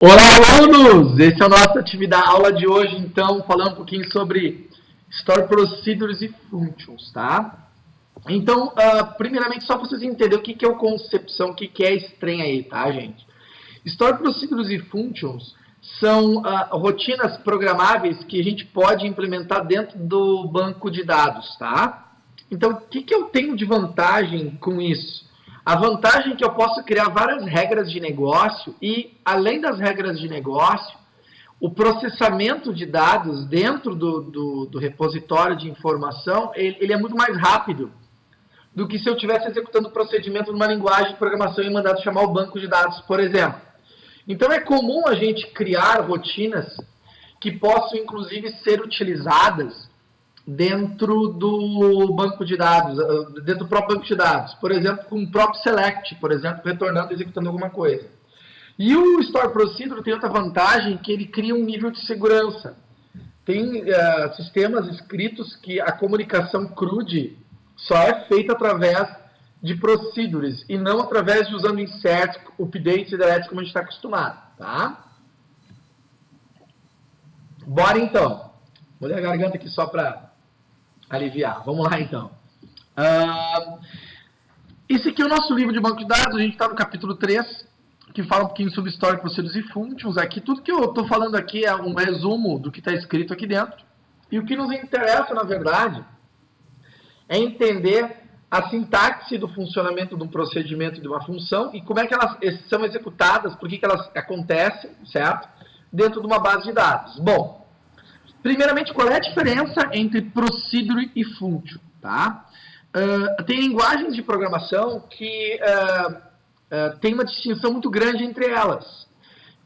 Olá, alunos! Esse é a nossa atividade, aula de hoje, então, falando um pouquinho sobre Store Procedures e Functions, tá? Então, primeiramente, só para vocês entenderem o que é o concepção, o que é esse trem aí, tá, gente? Store Procedures e Functions são rotinas programáveis que a gente pode implementar dentro do banco de dados, tá? Então, o que eu tenho de vantagem com isso? A vantagem é que eu posso criar várias regras de negócio e, além das regras de negócio, o processamento de dados dentro do repositório de informação, ele é muito mais rápido do que se eu estivesse executando o procedimento numa linguagem de programação e mandado chamar o banco de dados, por exemplo. Então, é comum a gente criar rotinas que possam, inclusive, ser utilizadas dentro do banco de dados, dentro do próprio banco de dados. Por exemplo, com o próprio select, por exemplo, retornando, executando alguma coisa. E o Store Procedure tem outra vantagem, que ele cria um nível de segurança. Tem sistemas escritos que a comunicação CRUD só é feita através de procedures, e não através de usando inserts, updates e deletes, como a gente está acostumado, tá? Bora então. Vou ler a garganta aqui só para aliviar. Vamos lá, então. Esse aqui é o nosso livro de banco de dados. A gente está no capítulo 3, que fala um pouquinho sobre Store Procedures e Functions. Aqui, tudo que eu estou falando aqui é um resumo do que está escrito aqui dentro. E o que nos interessa, na verdade, é entender a sintaxe do funcionamento de um procedimento e de uma função e como é que elas são executadas, por que elas acontecem, certo? Dentro de uma base de dados. Bom, primeiramente, qual é a diferença entre procedure e function? Tá? Tem linguagens de programação que tem uma distinção muito grande entre elas.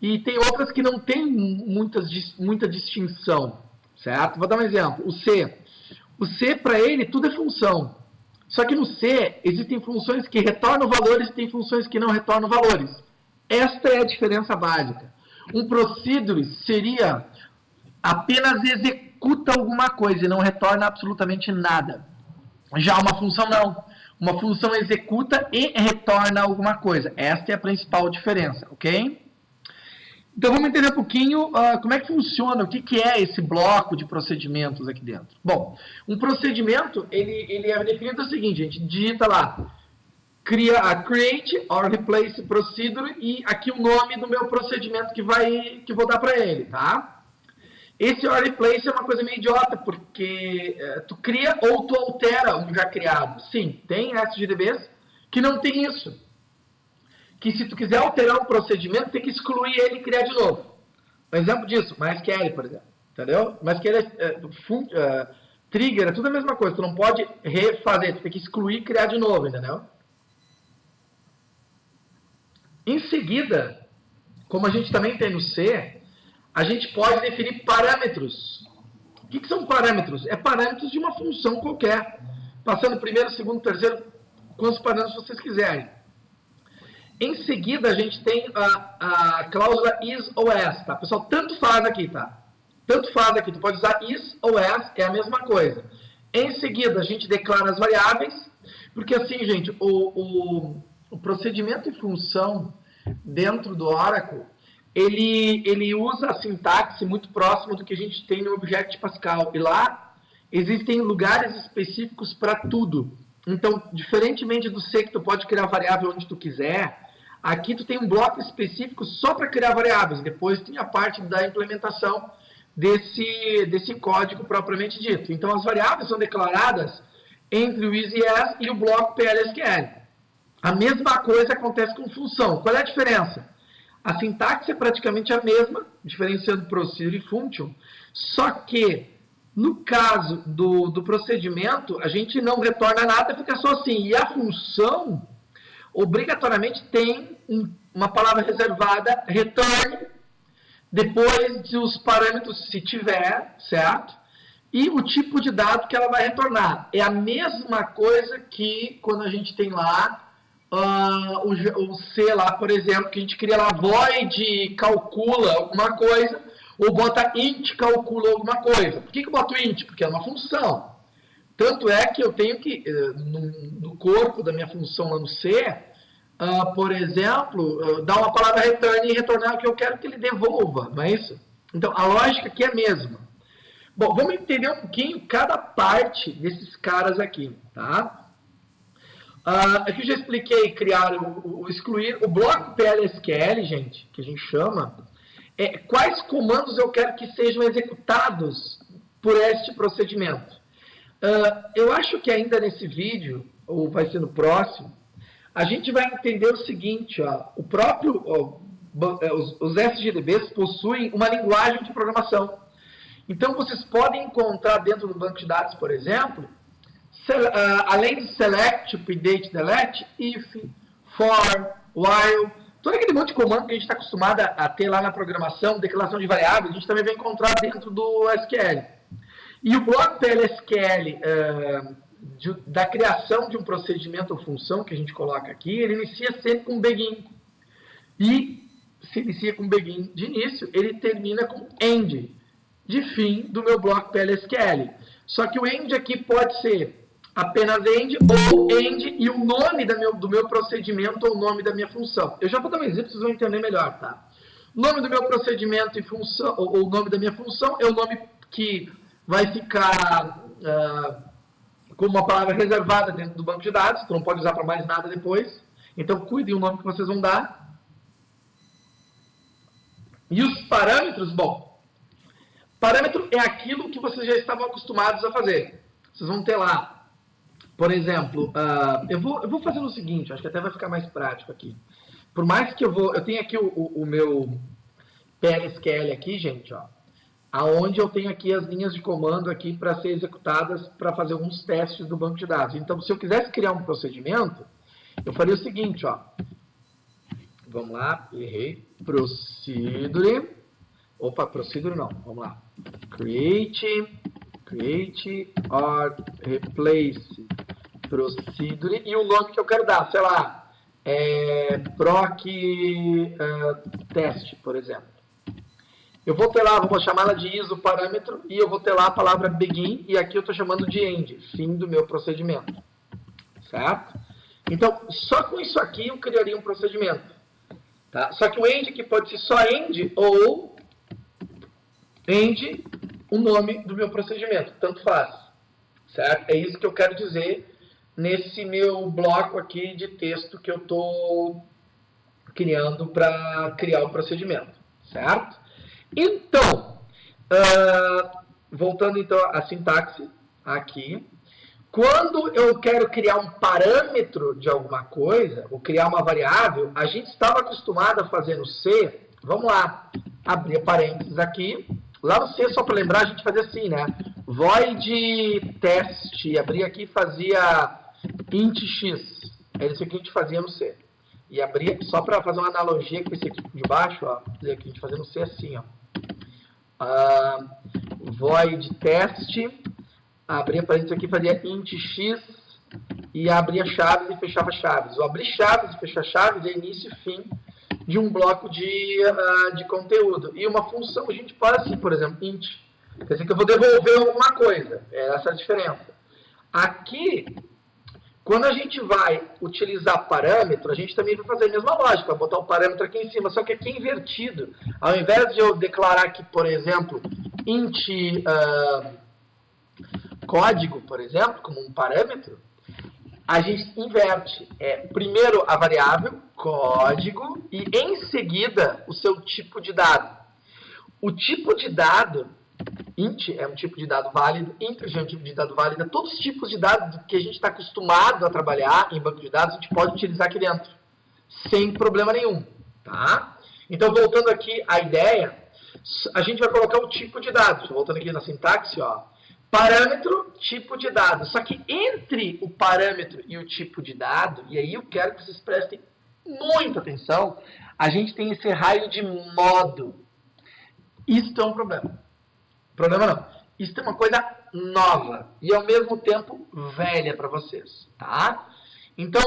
E tem outras que não têm muita distinção. Certo? Vou dar um exemplo. O C. O C, para ele, tudo é função. Só que no C, existem funções que retornam valores e tem funções que não retornam valores. Esta é a diferença básica. Um procedure seria apenas executa alguma coisa e não retorna absolutamente nada. Já uma função não. Uma função executa e retorna alguma coisa. Esta é a principal diferença, ok? Então vamos entender um pouquinho como é que funciona, o que é esse bloco de procedimentos aqui dentro. Bom, um procedimento, ele é definido o seguinte, gente, digita lá, create or replace procedure e aqui o nome do meu procedimento que vou dar para ele, tá? Esse or replace é uma coisa meio idiota, porque tu cria ou tu altera um já criado. Sim, tem SGDBs que não tem isso. Que se tu quiser alterar um procedimento, tem que excluir ele e criar de novo. Um exemplo disso, MySQL, por exemplo. Entendeu? MySQL trigger, é tudo a mesma coisa. Tu não pode refazer, tu tem que excluir e criar de novo, entendeu? Em seguida, como a gente também tem no C, a gente pode definir parâmetros. O que são parâmetros? É parâmetros de uma função qualquer. Passando primeiro, segundo, terceiro, quantos parâmetros vocês quiserem. Em seguida, a gente tem a cláusula is ou as, tá? Pessoal, tanto faz aqui, tá? Tanto faz aqui, tu pode usar is ou as, é a mesma coisa. Em seguida, a gente declara as variáveis, porque assim, gente, o procedimento e função dentro do Oracle, ele usa a sintaxe muito próxima do que a gente tem no Object Pascal. E lá existem lugares específicos para tudo. Então, diferentemente do C, que tu pode criar variável onde tu quiser, aqui tu tem um bloco específico só para criar variáveis. Depois tem a parte da implementação desse código propriamente dito. Então, as variáveis são declaradas entre o is/as e o bloco PLSQL. A mesma coisa acontece com função. Qual é a diferença? A sintaxe é praticamente a mesma, diferenciando procedure e function, só que no caso do procedimento, a gente não retorna nada, fica só assim. E a função, obrigatoriamente, tem uma palavra reservada, return, depois dos parâmetros, se tiver, certo? E o tipo de dado que ela vai retornar. É a mesma coisa que quando a gente tem lá o C lá, por exemplo, que a gente cria lá void, calcula alguma coisa, ou bota int, calcula alguma coisa. Por que eu boto int? Porque é uma função. Tanto é que eu tenho que, no corpo da minha função lá no C, por exemplo, dar uma palavra return e retornar o que eu quero que ele devolva, não é isso? Então, a lógica aqui é a mesma. Bom, vamos entender um pouquinho cada parte desses caras aqui, tá? Aqui eu já expliquei criar excluir o bloco PLSQL, gente, que a gente chama, quais comandos eu quero que sejam executados por este procedimento. Eu acho que ainda nesse vídeo, ou vai ser no próximo, a gente vai entender o seguinte, ó, os SGDBs possuem uma linguagem de programação. Então, vocês podem encontrar dentro do banco de dados, por exemplo, além de select, update, delete, if, for, while, todo aquele monte de comando que a gente está acostumado a ter lá na programação, declaração de variáveis, a gente também vai encontrar dentro do SQL. E o bloco PLSQL da criação de um procedimento ou função que a gente coloca aqui, ele inicia sempre com begin. E se inicia com begin de início, ele termina com end, de fim do meu bloco PLSQL. Só que o end aqui pode ser apenas end ou end e o nome do meu procedimento ou o nome da minha função. Eu já vou dar um exemplo, vocês vão entender melhor, tá? O nome do meu procedimento e função, ou o nome da minha função, é o nome que vai ficar como uma palavra reservada dentro do banco de dados, tu não pode usar para mais nada depois. Então, cuidem o nome que vocês vão dar. E os parâmetros, bom, parâmetro é aquilo que vocês já estavam acostumados a fazer. Vocês vão ter lá, por exemplo, eu vou fazer o seguinte, acho que até vai ficar mais prático aqui. Por mais que eu tenho aqui o meu PLSQL aqui, gente, ó, aonde eu tenho aqui as linhas de comando aqui para ser executadas para fazer alguns testes do banco de dados. Então, se eu quisesse criar um procedimento, eu faria o seguinte, ó. Vamos lá, errei. Procedure. Opa, procedure não. Vamos lá. Create or replace procedure e o nome que eu quero dar, sei lá, proc teste, por exemplo. Eu vou ter lá, vou chamar ela de ISO parâmetro e eu vou ter lá a palavra begin e aqui eu estou chamando de end, fim do meu procedimento, certo? Então, só com isso aqui eu criaria um procedimento, tá? Só que o end aqui pode ser só end ou end o nome do meu procedimento, tanto faz, certo? É isso que eu quero dizer nesse meu bloco aqui de texto que eu estou criando para criar o procedimento, certo? Então, voltando então à sintaxe aqui, quando eu quero criar um parâmetro de alguma coisa, ou criar uma variável, a gente estava acostumado a fazer no C, vamos lá, abrir parênteses aqui, lá no C, só para lembrar, a gente fazia assim, né? Void teste, abrir aqui e fazia int x, é isso que a gente fazia no C. E abrir, só para fazer uma analogia com esse aqui de baixo, ó, dizer que a gente fazia no C assim, ó. Void teste, abria parênteses aqui, fazia int x e abria chaves e fechava chaves. O abrir chaves e fechar chaves é início e fim de um bloco de conteúdo. E uma função a gente faz assim, por exemplo, int. Quer dizer que eu vou devolver alguma coisa. Essa é a diferença. Aqui, quando a gente vai utilizar parâmetro, a gente também vai fazer a mesma lógica, vai botar o parâmetro aqui em cima, só que aqui é invertido. Ao invés de eu declarar aqui, por exemplo, int código, por exemplo, como um parâmetro, a gente inverte. Primeiro a variável, código, e em seguida o seu tipo de dado. O tipo de dado, int é um tipo de dado válido, integer é um tipo de dado válido, todos os tipos de dados que a gente está acostumado a trabalhar em banco de dados, a gente pode utilizar aqui dentro, sem problema nenhum, tá? Então, voltando aqui à ideia, a gente vai colocar o tipo de dados, voltando aqui na sintaxe, ó, parâmetro, tipo de dado. Só que entre o parâmetro e o tipo de dado, e aí eu quero que vocês prestem muita atenção, a gente tem esse raio de modo. Isso é um problema. Problema não. Isso é uma coisa nova e ao mesmo tempo velha para vocês, tá? Então,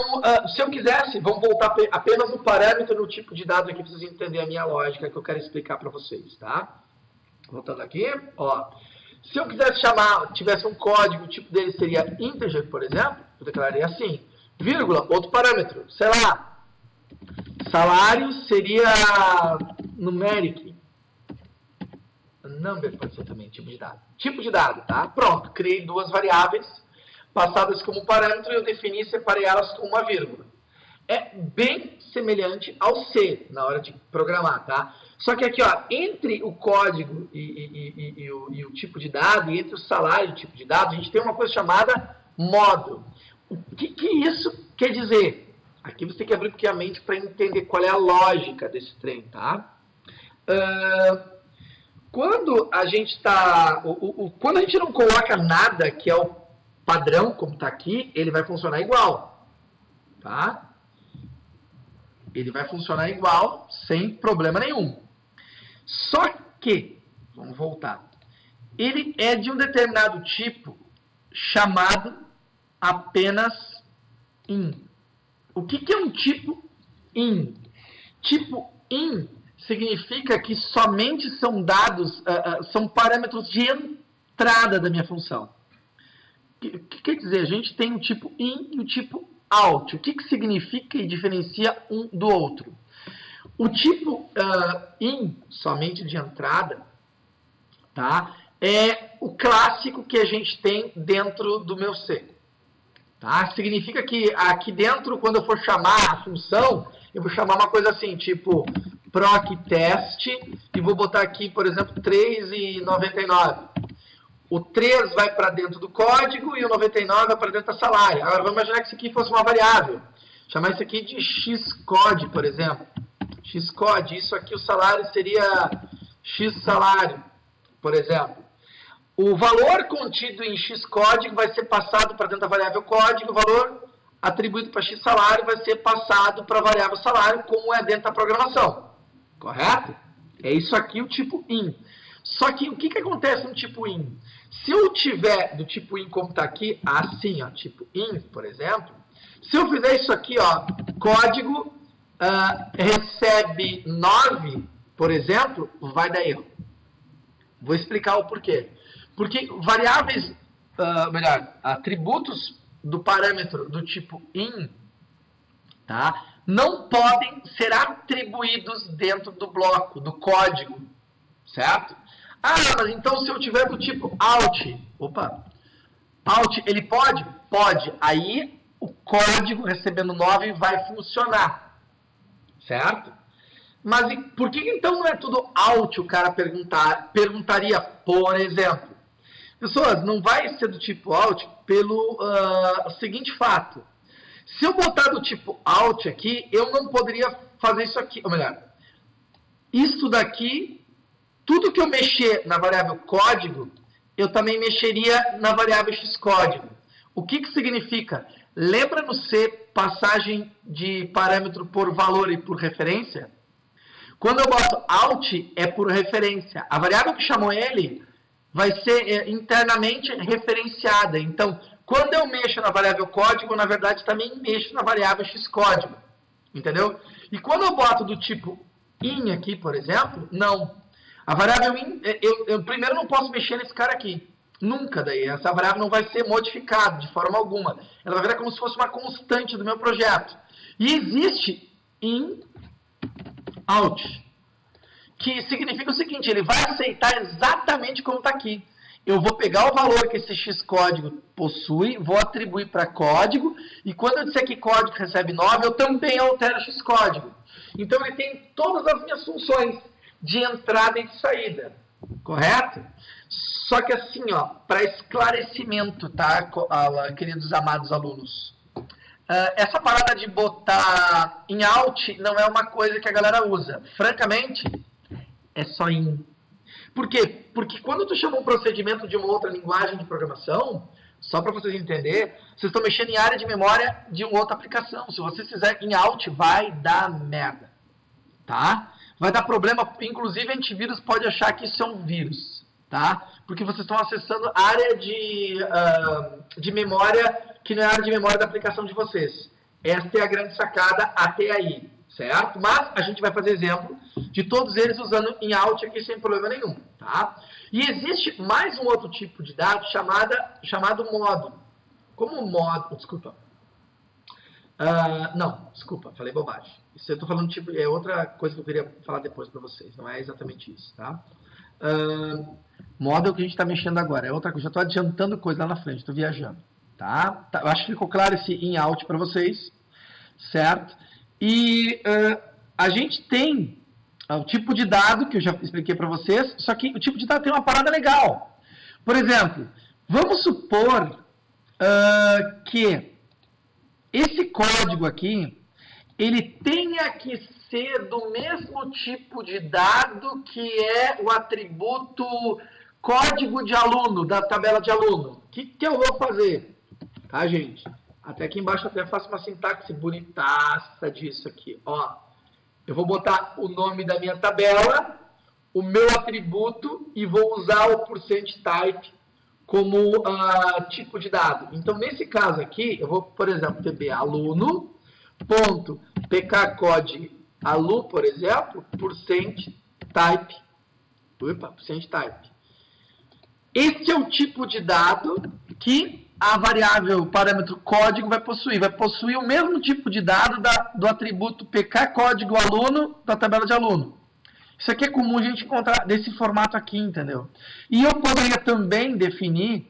se eu quisesse, vamos voltar apenas no parâmetro no tipo de dado aqui para vocês entenderem a minha lógica que eu quero explicar para vocês, tá? Voltando aqui, ó. Se eu quisesse chamar, tivesse um código, o tipo dele seria integer, por exemplo, eu declararia assim, vírgula, outro parâmetro, sei lá, Salário seria numeric. Number pode ser também tipo de dado. Tipo de dado, tá? Pronto, criei duas variáveis passadas como parâmetro e eu defini e separei elas com uma vírgula. É bem semelhante ao C na hora de programar, tá? Só que aqui, ó, entre o código e o tipo de dado, e entre o salário e o tipo de dado, a gente tem uma coisa chamada modo. O que isso quer dizer? Aqui você tem que abrir um pouquinho a mente para entender qual é a lógica desse trem, tá? Quando a gente está... quando a gente não coloca nada, que é o padrão, como está aqui, ele vai funcionar igual, tá? Ele vai funcionar igual, sem problema nenhum. Só que, vamos voltar, ele é de um determinado tipo chamado apenas in. O que é um tipo in? Tipo in significa que somente são dados, são parâmetros de entrada da minha função. O que quer dizer? A gente tem o tipo in e o tipo out. O que significa e diferencia um do outro? O tipo in, somente de entrada, tá? É o clássico que a gente tem dentro do meu C. Tá? Significa que aqui dentro, quando eu for chamar a função, eu vou chamar uma coisa assim, tipo proctest, e vou botar aqui, por exemplo, 3,99. O 3 vai para dentro do código e o 99 vai para dentro da salário. Agora, vamos imaginar que isso aqui fosse uma variável. Chamar isso aqui de xcode, por exemplo. Xcode, isso aqui o salário seria x salário, por exemplo. O valor contido em xcódigo vai ser passado para dentro da variável código, o valor atribuído para x salário vai ser passado para a variável salário, como é dentro da programação. Correto? É isso aqui o tipo in. Só que o que acontece no tipo in? Se eu tiver do tipo in como está aqui, assim, ó, tipo in, por exemplo, se eu fizer isso aqui, ó, código recebe 9, por exemplo, vai dar erro. Vou explicar o porquê. Porque variáveis, atributos do parâmetro do tipo in, tá, não podem ser atribuídos dentro do bloco, do código, certo? Ah, mas então se eu tiver do tipo out, out, ele pode? Pode. Aí o código recebendo 9 vai funcionar, certo? Mas por que então não é tudo out? O cara perguntaria, por exemplo. Pessoas, não vai ser do tipo out pelo seguinte fato. Se eu botar do tipo out aqui, eu não poderia fazer isso aqui. Ou melhor, isso daqui, tudo que eu mexer na variável código, eu também mexeria na variável xcódigo. O que significa? Lembra no C passagem de parâmetro por valor e por referência? Quando eu boto out, é por referência. A variável que chamou ele vai ser internamente referenciada. Então, quando eu mexo na variável código, na verdade, também mexo na variável xcódigo. Entendeu? E quando eu boto do tipo in aqui, por exemplo, não. A variável in, eu primeiro não posso mexer nesse cara aqui. Nunca daí. Essa variável não vai ser modificada de forma alguma. Ela vai virar como se fosse uma constante do meu projeto. E existe in out, que significa o seguinte, ele vai aceitar exatamente como está aqui. Eu vou pegar o valor que esse xcódigo possui, vou atribuir para código, e quando eu disser que código recebe 9, eu também altero o xcódigo. Então ele tem todas as minhas funções de entrada e de saída, correto? Só que assim, ó, para esclarecimento, tá, queridos amados alunos? Essa parada de botar em out não é uma coisa que a galera usa. Francamente, é só in. Por quê? Porque quando tu chama um procedimento de uma outra linguagem de programação, só para vocês entenderem, vocês estão mexendo em área de memória de uma outra aplicação. Se você fizer em out, vai dar merda. Tá? Vai dar problema, inclusive antivírus pode achar que isso é um vírus. Tá? Porque vocês estão acessando área de memória que não é a área de memória da aplicação de vocês. Esta é a grande sacada até aí, certo? Mas a gente vai fazer exemplo de todos eles usando em out aqui sem problema nenhum, tá? E existe mais um outro tipo de dado chamado modo. Como modo, desculpa. Não, desculpa, falei bobagem. Isso eu tô falando, tipo, é outra coisa que eu queria falar depois para vocês. Não é exatamente isso, tá? Model que a gente está mexendo agora. É outra coisa. Já estou adiantando coisa lá na frente, estou viajando. Tá? Eu acho que ficou claro esse in-out para vocês. Certo? E a gente tem o tipo de dado que eu já expliquei para vocês, só que o tipo de dado tem uma parada legal. Por exemplo, vamos supor que esse código aqui, ele tenha que ser do mesmo tipo de dado que é o atributo código de aluno, da tabela de aluno. O que eu vou fazer? Tá, gente? Até aqui embaixo eu até faço uma sintaxe bonitaça disso aqui. Ó, eu vou botar o nome da minha tabela, o meu atributo e vou usar o %type como tipo de dado. Então, nesse caso aqui, eu vou, por exemplo, tb aluno, ponto, pkcode alu, por exemplo, %type. Opa, %type. Esse é o tipo de dado que a variável parâmetro código vai possuir. Vai possuir o mesmo tipo de dado do atributo pkcódigo aluno da tabela de aluno. Isso aqui é comum a gente encontrar desse formato aqui, entendeu? E eu poderia também definir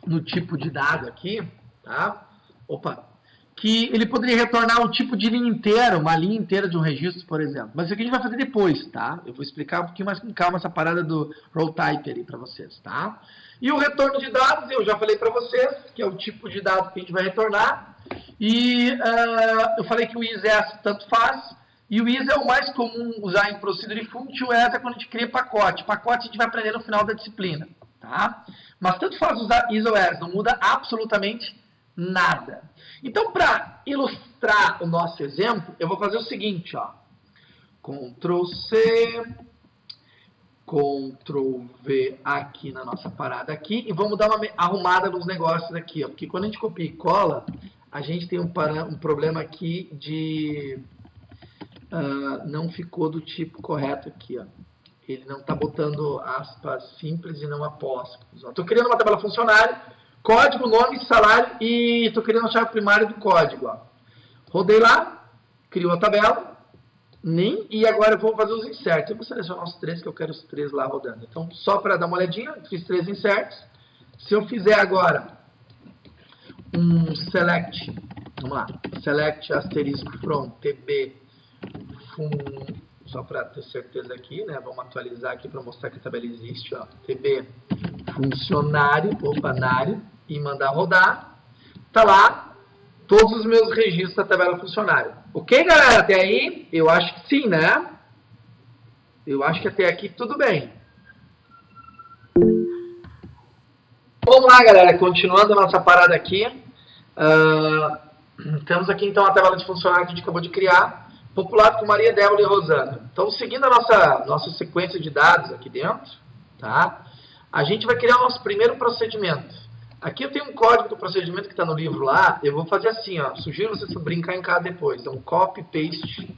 no tipo de dado aqui, tá? Que ele poderia retornar um tipo de linha inteira, uma linha inteira de um registro, por exemplo. Mas isso aqui a gente vai fazer depois, tá? Eu vou explicar um pouquinho mais com calma essa parada do row type ali para vocês, tá? E o retorno de dados, eu já falei para vocês, que é o tipo de dado que a gente vai retornar. E eu falei que o is e as tanto faz. E o is é o mais comum usar em procedure function, o as é quando a gente cria pacote. Pacote a gente vai aprender no final da disciplina, tá? Mas tanto faz usar is ou as, não muda absolutamente nada. Então, para ilustrar o nosso exemplo, eu vou fazer o seguinte, ó. Ctrl C, Ctrl V aqui na nossa parada aqui, e vamos dar uma arrumada nos negócios aqui, ó. Porque quando a gente copia e cola, a gente tem um problema aqui de não ficou do tipo correto aqui, ó. Ele não está botando aspas simples e não apóstrofos. Estou criando uma tabela funcionária, código, nome, salário e estou criando a chave primária do código. Ó. Rodei lá, criou a tabela, e agora eu vou fazer os inserts. Eu vou selecionar os 3, que eu quero os 3 lá rodando. Então, só para dar uma olhadinha, fiz 3 inserts. Se eu fizer agora um select, vamos lá, select asterisco from tb só para ter certeza aqui, né? Vamos atualizar aqui para mostrar que a tabela existe, ó. tb funcionário, nário, e mandar rodar. Tá lá todos os meus registros da tabela funcionário. Ok, galera? Até aí? Eu acho que sim, né? Eu acho que até aqui tudo bem. Vamos lá, galera. Continuando a nossa parada aqui. Temos aqui, então, a tabela de funcionário que a gente acabou de criar, populado com Maria, Débora e Rosana. Então, seguindo a nossa sequência de dados aqui dentro, tá? A gente vai criar o nosso primeiro procedimento. Aqui eu tenho um código do procedimento que está no livro lá. Eu vou fazer assim, ó. Sugiro vocês brincar em casa depois. Então, copy, paste.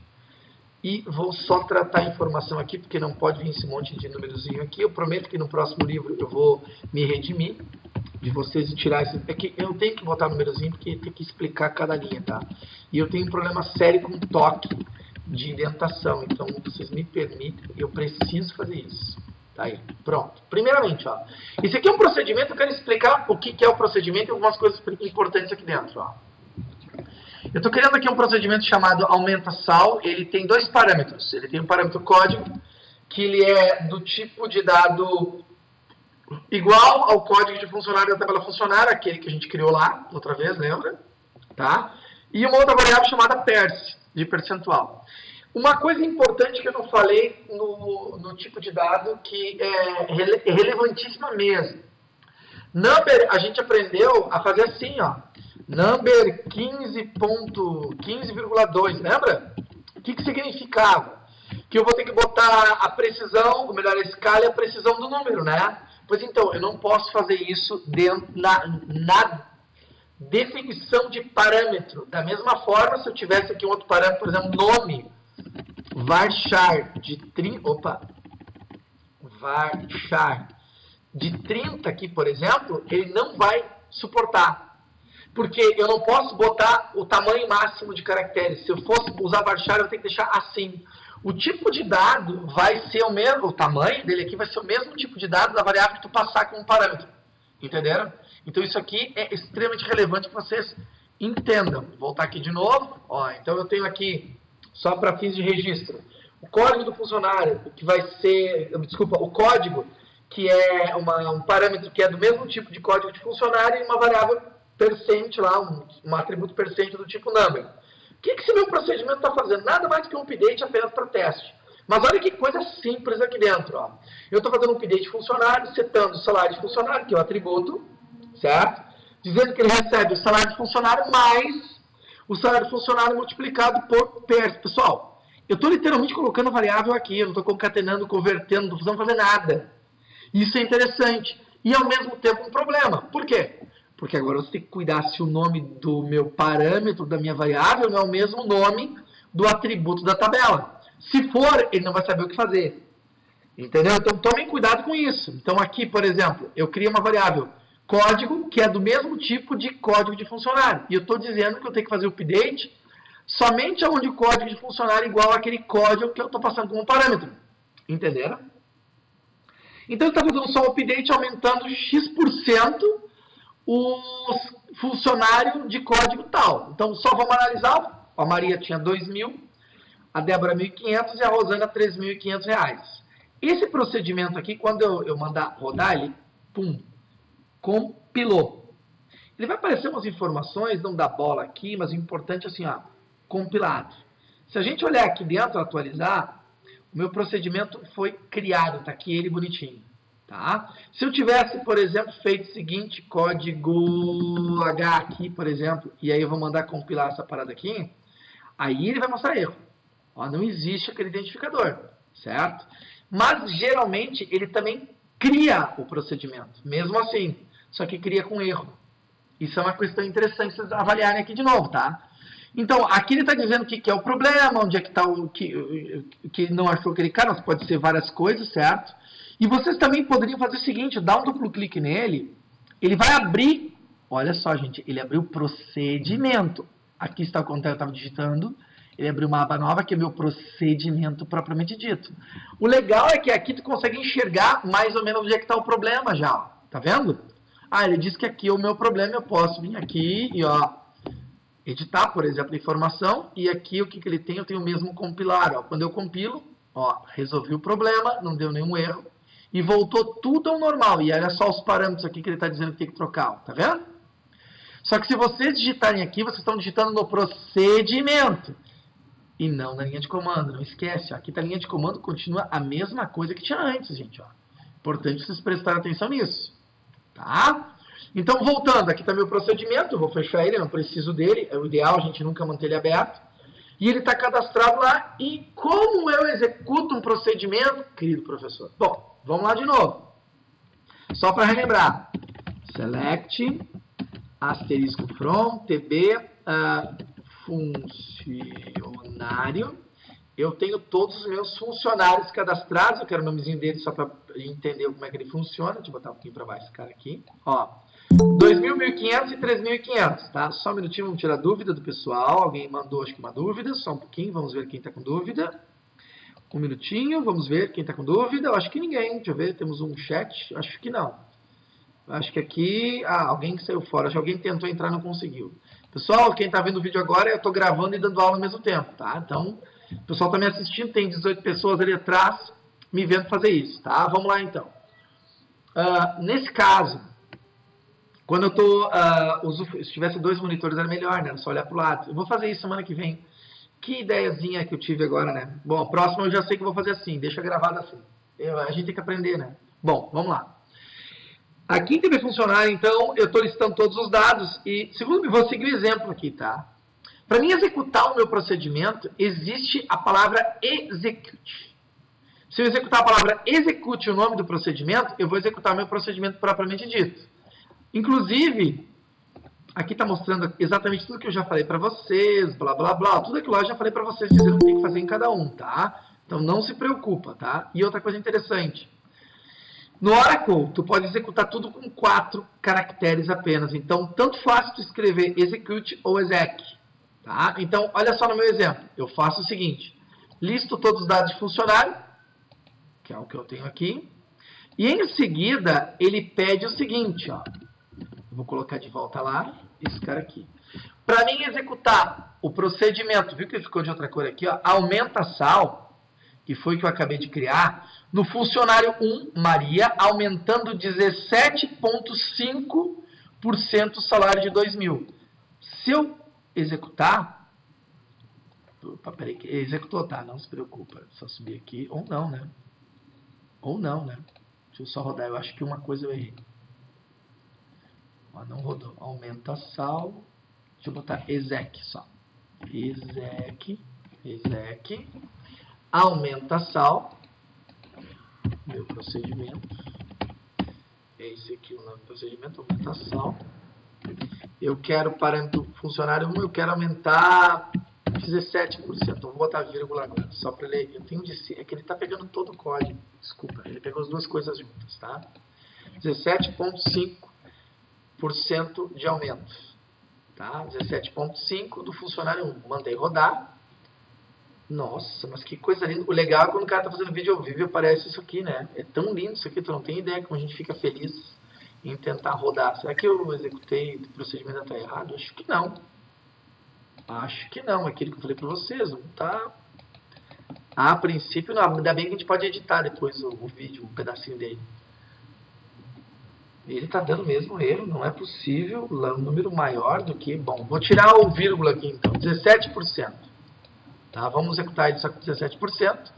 E vou só tratar a informação aqui, porque não pode vir esse monte de númerozinho aqui. Eu prometo que no próximo livro eu vou me redimir de vocês e tirar esse... É que eu tenho que botar númerozinho, porque tem que explicar cada linha, tá? E eu tenho um problema sério com toque de indentação. Então, vocês me permitem, eu preciso fazer isso. Tá aí, pronto. Primeiramente, ó. Esse aqui é um procedimento, eu quero explicar o que é o procedimento e algumas coisas importantes aqui dentro, ó. Eu estou criando aqui um procedimento chamado aumenta sal. Ele tem 2 parâmetros. Ele tem um parâmetro código, que ele é do tipo de dado igual ao código de funcionário da tabela funcionária, aquele que a gente criou lá, outra vez, lembra? Tá? E uma outra variável chamada perc, de percentual. Uma coisa importante que eu não falei no tipo de dado, que é relevantíssima mesmo. Number, a gente aprendeu a fazer assim, ó. Number 15.15,2, lembra? O que significava? Que eu vou ter que botar a precisão, ou melhor, a escala e a precisão do número, né? Pois então, eu não posso fazer isso na definição de parâmetro. Da mesma forma, se eu tivesse aqui um outro parâmetro, por exemplo, nome, varchar de 30, varchar de 30 aqui, por exemplo, ele não vai suportar. Porque eu não posso botar o tamanho máximo de caracteres. Se eu fosse usar varchar, eu tenho que deixar assim. O tipo de dado vai ser o mesmo, o tamanho dele aqui vai ser o mesmo tipo de dado da variável que tu passar como parâmetro. Entenderam? Então isso aqui é extremamente relevante que vocês entendam. Vou voltar aqui de novo. Ó, então eu tenho aqui, só para fins de registro, o código do funcionário, que vai ser, desculpa, o código, que é um parâmetro que é do mesmo tipo de código de funcionário e uma variável percent lá, um atributo percent do tipo number. O que esse meu procedimento está fazendo? Nada mais que um update apenas para teste. Mas olha que coisa simples aqui dentro. Ó. Eu estou fazendo um update de funcionário, setando o salário de funcionário, que é o atributo, certo? Dizendo que ele recebe o salário de funcionário mais o salário de funcionário multiplicado por PERS. Pessoal, eu estou literalmente colocando a variável aqui, eu não estou concatenando, convertendo, não estou fazendo nada. Isso é interessante. E ao mesmo tempo um problema. Por quê? Porque agora você tem que cuidar se o nome do meu parâmetro, da minha variável, não é o mesmo nome do atributo da tabela. Se for, ele não vai saber o que fazer. Entendeu? Então tomem cuidado com isso. Então aqui, por exemplo, eu criei uma variável código, que é do mesmo tipo de código de funcionário. E eu estou dizendo que eu tenho que fazer o update somente onde o código de funcionário é igual àquele código que eu estou passando como parâmetro. Entenderam? Então ele está fazendo só o update aumentando X% o funcionário de código tal. Então só vamos analisar. A Maria tinha 2.000, a Débora 1.500 e a Rosana 3.500 reais. Esse procedimento aqui, quando eu mandar rodar, ele, pum, compilou. Ele vai aparecer umas informações, não dá bola aqui, mas o importante é assim, ó, compilado. Se a gente olhar aqui dentro, atualizar, o meu procedimento foi criado, tá aqui ele bonitinho. Tá? Se eu tivesse, por exemplo, feito o seguinte, código H aqui, por exemplo, e aí eu vou mandar compilar essa parada aqui, aí ele vai mostrar erro. Ó, não existe aquele identificador, certo? Mas, geralmente, ele também cria o procedimento, mesmo assim, só que cria com erro. Isso é uma questão interessante vocês avaliarem aqui de novo, tá? Então, aqui ele está dizendo o que é o problema, onde é que está o que não achou aquele cara, mas pode ser várias coisas, certo? E vocês também poderiam fazer o seguinte, dar um duplo clique nele, ele vai abrir, olha só, gente, ele abriu o procedimento. Aqui está o conteúdo que eu estava digitando, ele abriu uma aba nova, que é meu procedimento propriamente dito. O legal é que aqui tu consegue enxergar mais ou menos onde é que está o problema já, ó. Tá vendo? Ah, ele diz que aqui é o meu problema, eu posso vir aqui e, ó, editar, por exemplo, a informação, e aqui o que ele tem? Eu tenho o mesmo compilar, ó. Quando eu compilo, ó, resolvi o problema, não deu nenhum erro, e voltou tudo ao normal. E olha só os parâmetros aqui que ele está dizendo que tem que trocar, ó. Tá vendo? Só que se vocês digitarem aqui, vocês estão digitando no procedimento, e não na linha de comando, não esquece, ó. Aqui tá a linha de comando, continua a mesma coisa que tinha antes, gente, ó. Importante vocês prestarem atenção nisso, tá? Então, voltando, aqui está meu procedimento, eu vou fechar ele, não preciso dele, é o ideal a gente nunca manter ele aberto. E ele está cadastrado lá, e como eu executo um procedimento, querido professor? Bom, vamos lá de novo. Só para relembrar, select, asterisco from, tb, funcionário. Eu tenho todos os meus funcionários cadastrados, eu quero o nomezinho dele só para entender como é que ele funciona. Deixa eu botar um pouquinho para baixo esse cara aqui. Ó, 2.000, 1.500 e 3.500, tá? Só um minutinho, vamos tirar a dúvida do pessoal. Alguém mandou, acho que uma dúvida, só um pouquinho, vamos ver quem está com dúvida. Um minutinho, vamos ver quem está com dúvida. Eu acho que ninguém, deixa eu ver, temos um chat, acho que não. Acho que aqui, alguém que saiu fora, acho que alguém tentou entrar e não conseguiu. Pessoal, quem está vendo o vídeo agora, eu estou gravando e dando aula ao mesmo tempo, tá? Então, o pessoal está me assistindo, tem 18 pessoas ali atrás me vendo fazer isso, tá? Vamos lá, então. Nesse caso, quando eu estou... se tivesse 2 monitores era melhor, né? Só olhar para o lado. Eu vou fazer isso semana que vem. Que ideiazinha que eu tive agora, né? Bom, a próxima eu já sei que eu vou fazer assim. Deixa gravado assim. A gente tem que aprender, né? Bom, vamos lá. Aqui em TV Funcionário, então, eu estou listando todos os dados e, segundo, vou seguir o exemplo aqui, tá? Para mim executar o meu procedimento, existe a palavra execute. Se eu executar a palavra execute o nome do procedimento, eu vou executar o meu procedimento propriamente dito. Inclusive, aqui está mostrando exatamente tudo que eu já falei para vocês, blá, blá, blá. Tudo aquilo lá eu já falei para vocês, dizendo o que tem que fazer em cada um, tá? Então, não se preocupa, tá? E outra coisa interessante. No Oracle, tu pode executar tudo com 4 caracteres apenas. Então, tanto faz tu escrever execute ou exec. Tá? Então, olha só no meu exemplo. Eu faço o seguinte. Listo todos os dados de funcionário, que é o que eu tenho aqui. E em seguida, ele pede o seguinte. Ó. Eu vou colocar de volta lá, esse cara aqui. Para mim executar o procedimento, viu que ele ficou de outra cor aqui? Ó, aumenta sal, que foi que eu acabei de criar, no funcionário 1, Maria, aumentando 17,5% o salário de 2.000. Se eu executar, opa, peraí, executou, tá? Não se preocupa, só subir aqui, ou não, né? Ou não, né? Deixa eu só rodar, eu acho que uma coisa eu errei. Ó, não rodou, aumenta sal, deixa eu botar exec só. Exec, aumenta sal, meu procedimento, esse aqui o nome do procedimento, aumenta sal. Eu quero parâmetro funcionário 1, eu quero aumentar 17%, vou botar vírgula agora, só para ele, eu tenho de si, é que ele está pegando todo o código, desculpa, ele pegou as duas coisas juntas, tá? 17,5% de aumento, tá? 17,5% do funcionário 1, mandei rodar. Nossa, mas que coisa linda. O legal é quando o cara tá fazendo vídeo ao vivo e aparece isso aqui, né? É tão lindo isso aqui, tu não tem ideia como a gente fica feliz em tentar rodar. Será que eu executei o procedimento tá errado? Acho que não. Acho que não. Aquilo que eu falei pra vocês, não tá... A princípio, não. Ainda bem que a gente pode editar depois o vídeo, um pedacinho dele. Ele tá dando mesmo erro, não é possível. Um número maior do que... Bom, vou tirar o vírgula aqui então, 17%. Tá, vamos executar isso com 17%.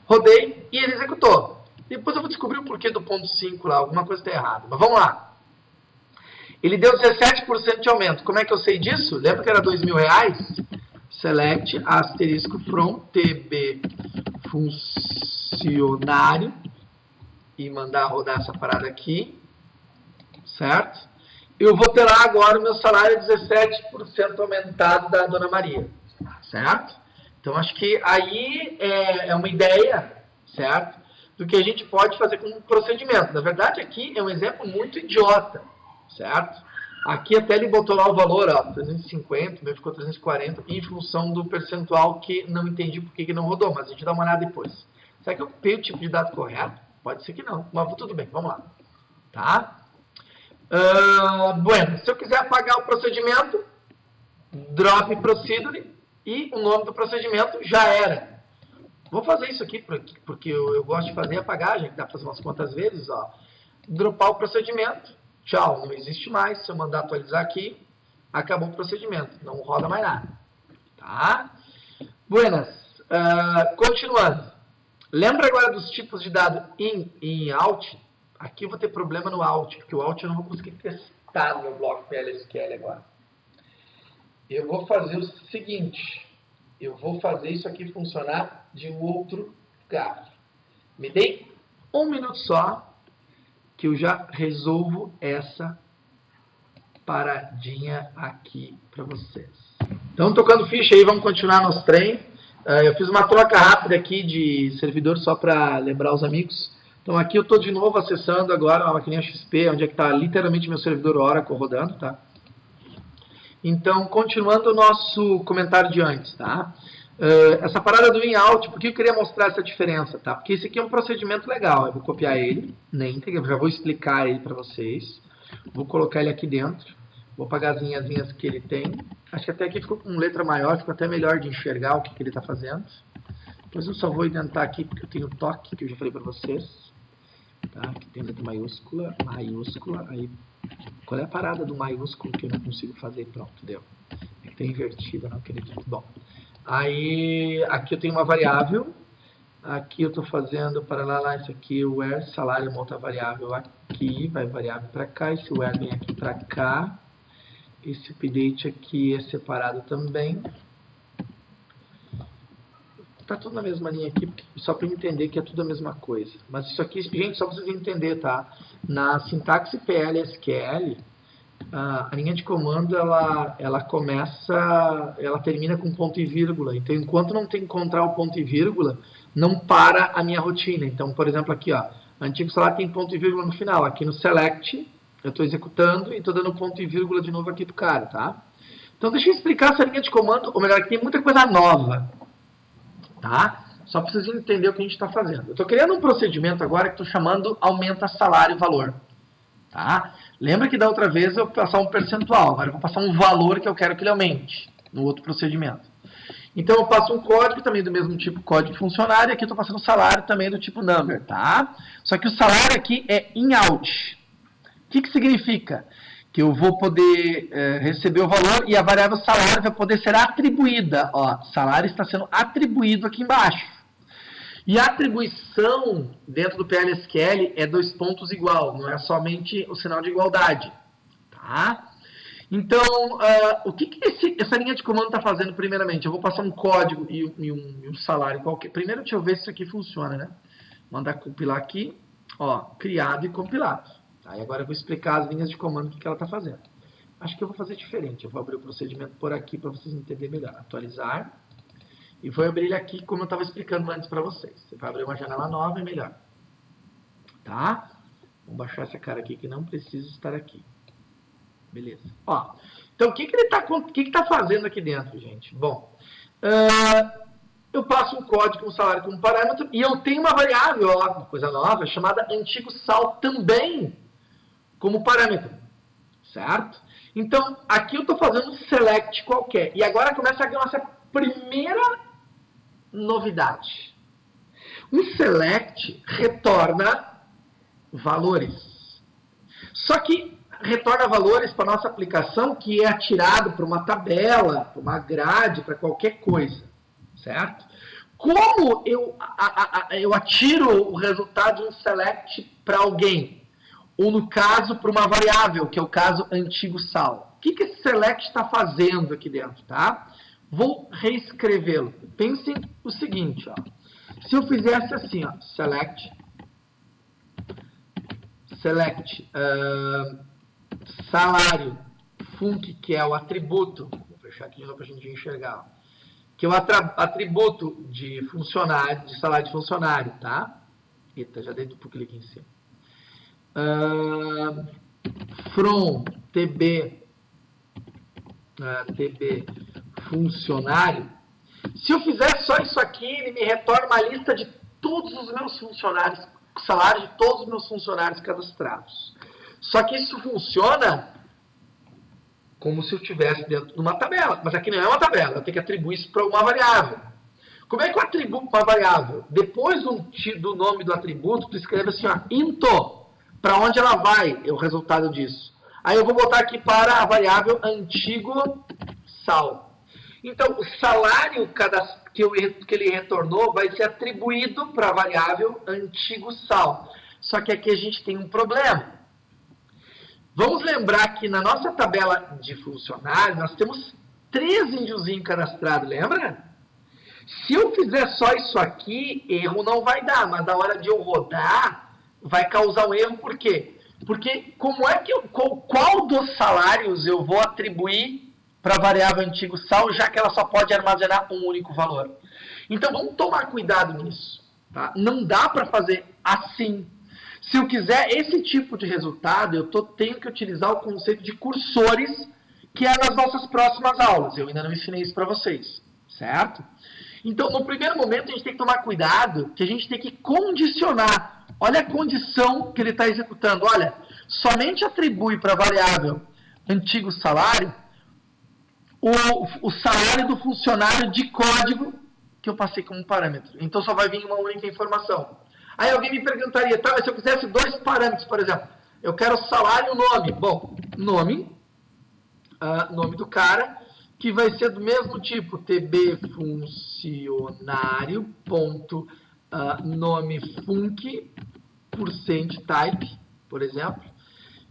Rodei e ele executou. Depois eu vou descobrir o porquê do ponto 5 lá. Alguma coisa está errada. Mas vamos lá. Ele deu 17% de aumento. Como é que eu sei disso? Lembra que era R$2.000? Select asterisco from TB funcionário. E mandar rodar essa parada aqui. Certo? Eu vou ter lá agora o meu salário 17% aumentado da Dona Maria. Certo? Então, acho que aí é uma ideia, certo? Do que a gente pode fazer com um procedimento. Na verdade, aqui é um exemplo muito idiota, certo? Aqui até ele botou lá o valor, ó, 350, o meu ficou 340, em função do percentual que não entendi por que não rodou, mas a gente dá uma olhada depois. Será que eu copiei o tipo de dado correto? Pode ser que não, mas tudo bem, vamos lá. Tá? Bueno, se eu quiser apagar o procedimento, drop procedure, e o nome do procedimento já era. Vou fazer isso aqui, porque eu gosto de fazer apagar, já que dá para fazer umas quantas vezes. Ó. Dropar o procedimento, tchau, não existe mais. Se eu mandar atualizar aqui, acabou o procedimento, não roda mais nada. Tá? Buenas, continuando. Lembra agora dos tipos de dado in e out? Aqui eu vou ter problema no out, porque o out eu não vou conseguir testar no meu bloco PLSQL agora. Eu vou fazer o seguinte, eu vou fazer isso aqui funcionar de um outro lugar. Me dê um minuto só, que eu já resolvo essa paradinha aqui para vocês. Então, tocando ficha aí, vamos continuar nosso trem. Eu fiz uma troca rápida aqui de servidor só para lembrar os amigos. Então, aqui eu estou de novo acessando agora a maquininha XP, onde é que está literalmente meu servidor Oracle rodando, tá? Então, continuando o nosso comentário de antes, tá? Essa parada do in-out, por que eu queria mostrar essa diferença, tá? Porque esse aqui é um procedimento legal, eu vou copiar ele na íntegra, já vou explicar ele para vocês. Vou colocar ele aqui dentro, vou apagar as linhazinhas que ele tem. Acho que até aqui ficou com letra maior, ficou até melhor de enxergar o que ele está fazendo. Depois eu só vou indentar aqui, porque eu tenho toque, que eu já falei para vocês. Tá? Aqui tem letra maiúscula, aí... Qual é a parada do maiúsculo que eu não consigo fazer? Pronto, deu. É que tem invertido, não acredito. Bom, aí aqui eu tenho uma variável. Aqui eu estou fazendo para lá, isso aqui, o where, salário, uma outra variável aqui, vai variável para cá, esse where vem aqui para cá. Esse update aqui é separado também. Tá tudo na mesma linha aqui, só para entender que é tudo a mesma coisa. Mas isso aqui, gente, só para vocês entenderem, tá? Na sintaxe PL/SQL, a linha de comando, ela começa, ela termina com ponto e vírgula. Então, enquanto não tem que encontrar o ponto e vírgula, não para a minha rotina. Então, por exemplo, aqui, ó, Antigo salário tem ponto e vírgula no final. Aqui no select, eu estou executando e estou dando ponto e vírgula de novo aqui pro cara, tá? Então deixa eu explicar essa linha de comando, ou melhor, aqui tem muita coisa nova, tá? Só para vocês entenderem o que a gente está fazendo. Eu estou criando um procedimento agora que estou chamando aumenta salário e valor, tá? Lembra que da outra vez eu vou passar um percentual, agora eu vou passar um valor que eu quero que ele aumente no outro procedimento. Então eu passo um código também do mesmo tipo código funcionário, e aqui eu estou passando salário também do tipo number, tá? Só que o salário aqui é in out. O que significa? Que eu vou poder receber o valor e a variável salário vai poder ser atribuída. Ó, salário está sendo atribuído aqui embaixo. E a atribuição dentro do PLSQL é 2 pontos igual, não é somente o sinal de igualdade. Tá? Então, o que essa linha de comando está fazendo primeiramente? Eu vou passar um código e um salário qualquer. Primeiro, deixa eu ver se isso aqui funciona, né? Mandar compilar aqui, ó, criado e compilado. Tá, e agora eu vou explicar as linhas de comando que ela está fazendo. Acho que eu vou fazer diferente. Eu vou abrir o procedimento por aqui para vocês entenderem melhor. Atualizar. E vou abrir ele aqui como eu estava explicando antes para vocês. Você vai abrir uma janela nova e melhor. Tá? Vamos baixar essa cara aqui que não precisa estar aqui. Beleza. Ó, então o que ele está fazendo aqui dentro, gente? Bom, eu passo um código, um salário como parâmetro e eu tenho uma variável, ó, uma coisa nova, chamada antigo sal também como parâmetro, certo? Então, aqui eu estou fazendo um select qualquer. E agora começa a nossa primeira novidade. Um select retorna valores. Só que retorna valores para a nossa aplicação que é atirado para uma tabela, para uma grade, para qualquer coisa, certo? Como eu atiro o resultado de um select para alguém? Ou no caso, para uma variável, que é o caso antigo sal. O que esse select está fazendo aqui dentro, tá? Vou reescrevê-lo. Pensem o seguinte, ó. Se eu fizesse assim, ó, select salário func, que é o atributo, vou fechar aqui para a gente enxergar, ó, que é o atributo de funcionário, de salário de funcionário, tá? Eita, já dei duplo clique em cima. From tb funcionário. Se eu fizer só isso aqui, ele me retorna uma lista de todos os meus funcionários, salário de todos os meus funcionários cadastrados. Só que isso funciona como se eu estivesse dentro de uma tabela. Mas aqui não é uma tabela, eu tenho que atribuir isso para uma variável. Como é que eu atribuo para uma variável? Depois do nome do atributo, tu escreve assim, ó, into. Para onde ela vai, é o resultado disso. Aí eu vou botar aqui para a variável antigo sal. Então, o salário que ele retornou vai ser atribuído para a variável antigo sal. Só que aqui a gente tem um problema. Vamos lembrar que na nossa tabela de funcionário, nós temos 3 índiozinhos cadastrados, lembra? Se eu fizer só isso aqui, erro não vai dar, mas na hora de eu rodar, vai causar um erro, por quê? Porque como é que qual dos salários eu vou atribuir para a variável antigo sal, já que ela só pode armazenar um único valor? Então vamos tomar cuidado nisso, tá? Não dá para fazer assim. Se eu quiser esse tipo de resultado, eu tenho que utilizar o conceito de cursores, que é nas nossas próximas aulas. Eu ainda não ensinei isso para vocês, certo? Então, no primeiro momento, a gente tem que tomar cuidado, que a gente tem que condicionar. Olha a condição que ele está executando. Olha, somente atribui para a variável antigo salário o salário do funcionário de código que eu passei como parâmetro. Então, só vai vir uma única informação. Aí alguém me perguntaria, tá, mas se eu quisesse 2 parâmetros, por exemplo, eu quero salário e o nome. Bom, nome do cara, que vai ser do mesmo tipo, tbfuncionário.nome func %type, por exemplo.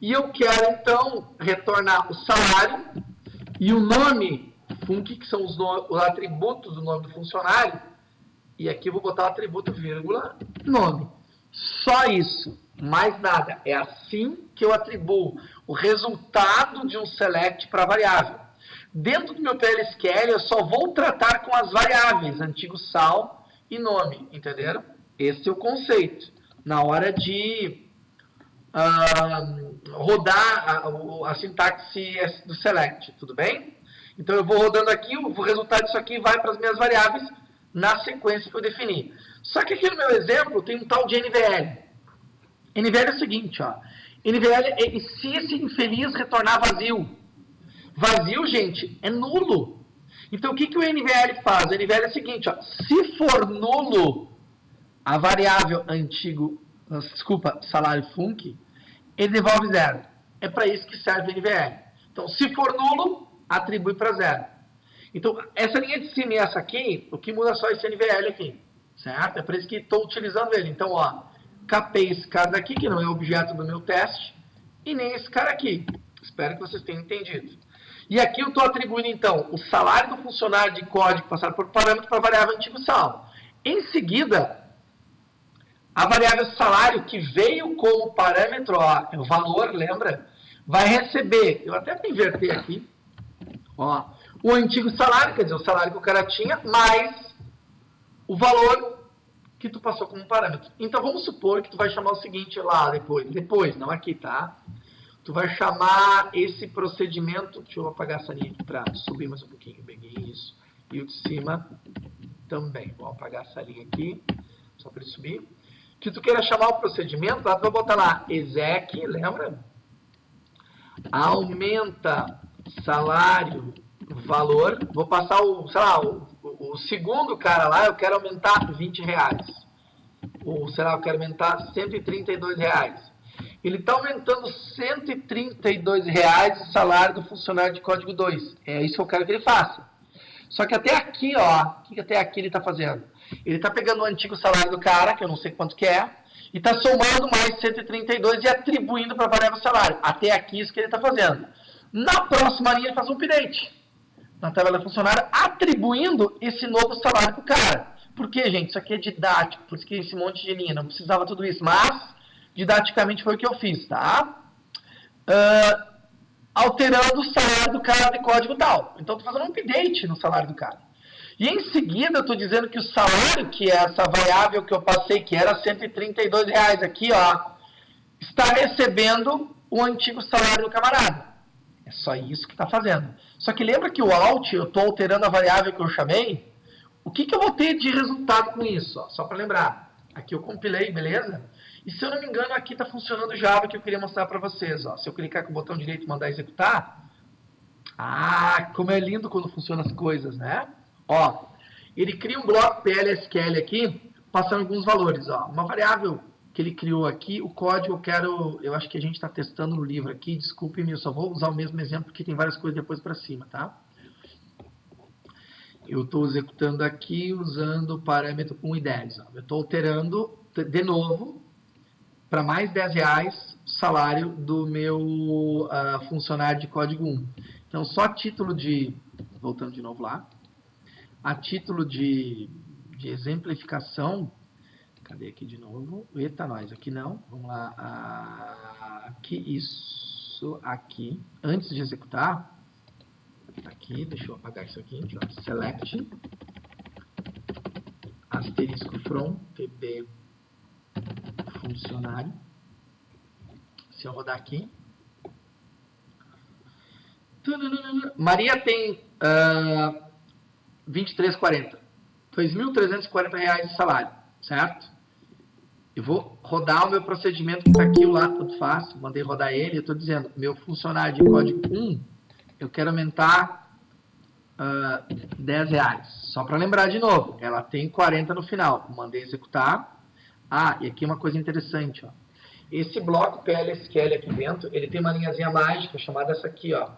E eu quero, então, retornar o salário e o nome func, que são os atributos do nome do funcionário. E aqui eu vou botar o atributo, vírgula, nome. Só isso, mais nada. É assim que eu atribuo o resultado de um select para a variável. Dentro do meu PLSQL, eu só vou tratar com as variáveis, antigo sal e nome, entenderam? Esse é o conceito. na hora de rodar a sintaxe do select, tudo bem? Então eu vou rodando aqui, o resultado disso aqui vai para as minhas variáveis na sequência que eu defini. Só que aqui no meu exemplo tem um tal de NVL. NVL é o seguinte, ó. NVL é se esse infeliz retornar vazio. Vazio, gente, é nulo. Então o que o NVL faz? O NVL é o seguinte, ó. Se for nulo a variável salário func, ele devolve zero. É para isso que serve o NVL. Então, se for nulo, atribui para zero. Então, essa linha de cima e essa aqui, o que muda só esse NVL aqui, certo? É por isso que estou utilizando ele. Então, ó, capei esse cara daqui, que não é objeto do meu teste, e nem esse cara aqui. Espero que vocês tenham entendido. E aqui eu estou atribuindo, então, o salário do funcionário de código passado por parâmetro para a variável antigo sal. Em seguida, a variável salário que veio como parâmetro, ó, é o valor, lembra? Vai receber, eu até vou inverter aqui, ó, o antigo salário, quer dizer, o salário que o cara tinha, mais o valor que tu passou como parâmetro. Então, vamos supor que tu vai chamar o seguinte lá depois, não aqui, tá? Tu vai chamar esse procedimento, deixa eu apagar essa linha aqui para subir mais um pouquinho, peguei isso, e o de cima também. Vou apagar essa linha aqui, só para ele subir. Que tu queira chamar o procedimento, lá tu vai botar lá, exec, lembra? Aumenta salário, valor. Vou passar o, sei lá, o segundo cara lá, eu quero aumentar R$20. Ou, sei lá, eu quero aumentar R$132. Ele está aumentando R$132 o salário do funcionário de código 2. É isso que eu quero que ele faça. Só que até aqui, ó, o que até aqui ele está fazendo? Ele está pegando o antigo salário do cara, que eu não sei quanto que é, e está somando mais 132 e atribuindo para a variável salário. Até aqui isso que ele está fazendo. Na próxima linha ele faz um update na tabela funcionária, atribuindo esse novo salário para o cara. Por quê, gente? Isso aqui é didático, por isso que esse monte de linha, não precisava tudo isso, mas didaticamente foi o que eu fiz, tá? Alterando o salário do cara de código tal. Então, estou fazendo um update no salário do cara. E em seguida, eu estou dizendo que o salário, que é essa variável que eu passei, que era R$132 aqui, ó, está recebendo o antigo salário do camarada. É só isso que está fazendo. Só que lembra que o alt, eu estou alterando a variável que eu chamei? O que eu vou ter de resultado com isso? Ó? Só para lembrar. Aqui eu compilei, beleza? E se eu não me engano, aqui está funcionando o Java que eu queria mostrar para vocês. Ó. Se eu clicar com o botão direito e mandar executar, como é lindo quando funcionam as coisas, né? Ó, ele cria um bloco PLSQL aqui, passando alguns valores. Ó. Uma variável que ele criou aqui, o código eu acho que a gente está testando no livro aqui, desculpe-me, eu só vou usar o mesmo exemplo, porque tem várias coisas depois para cima, tá? Eu estou executando aqui usando o parâmetro com i10. Ó. Eu estou alterando, de novo, para mais R$10 o salário do meu funcionário de código 1. Então, só a título de... Voltando de novo lá. A título de exemplificação... Cadê aqui de novo? Eita, nós. Aqui não. Vamos lá. Aqui, isso aqui. Antes de executar... Aqui, deixa eu apagar isso aqui. Ó, select. Asterisco from. TB funcionário. Se eu rodar aqui. Maria tem 23,40. R$2.340 de salário, certo? Eu vou rodar o meu procedimento que está aqui, o lado, tanto faz. Mandei rodar ele. Eu estou dizendo, meu funcionário de código 1, eu quero aumentar R$10. Só para lembrar de novo, ela tem 40 no final. Mandei executar. E aqui uma coisa interessante, ó. Esse bloco PLSQL aqui dentro, ele tem uma linhazinha mágica chamada essa aqui, ó.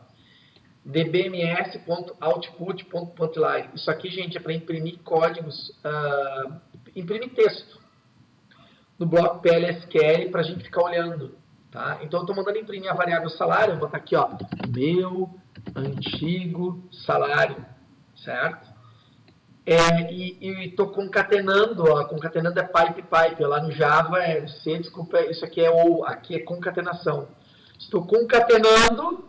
dbms.output.line. Isso aqui, gente, é para imprimir códigos, imprimir texto no bloco PLSQL para a gente ficar olhando, tá? Então, eu estou mandando imprimir a variável salário, vou botar aqui, ó, meu antigo salário, certo? E estou concatenando, ó, concatenando é pipe, lá no Java é C, desculpa, isso aqui aqui é concatenação. Estou concatenando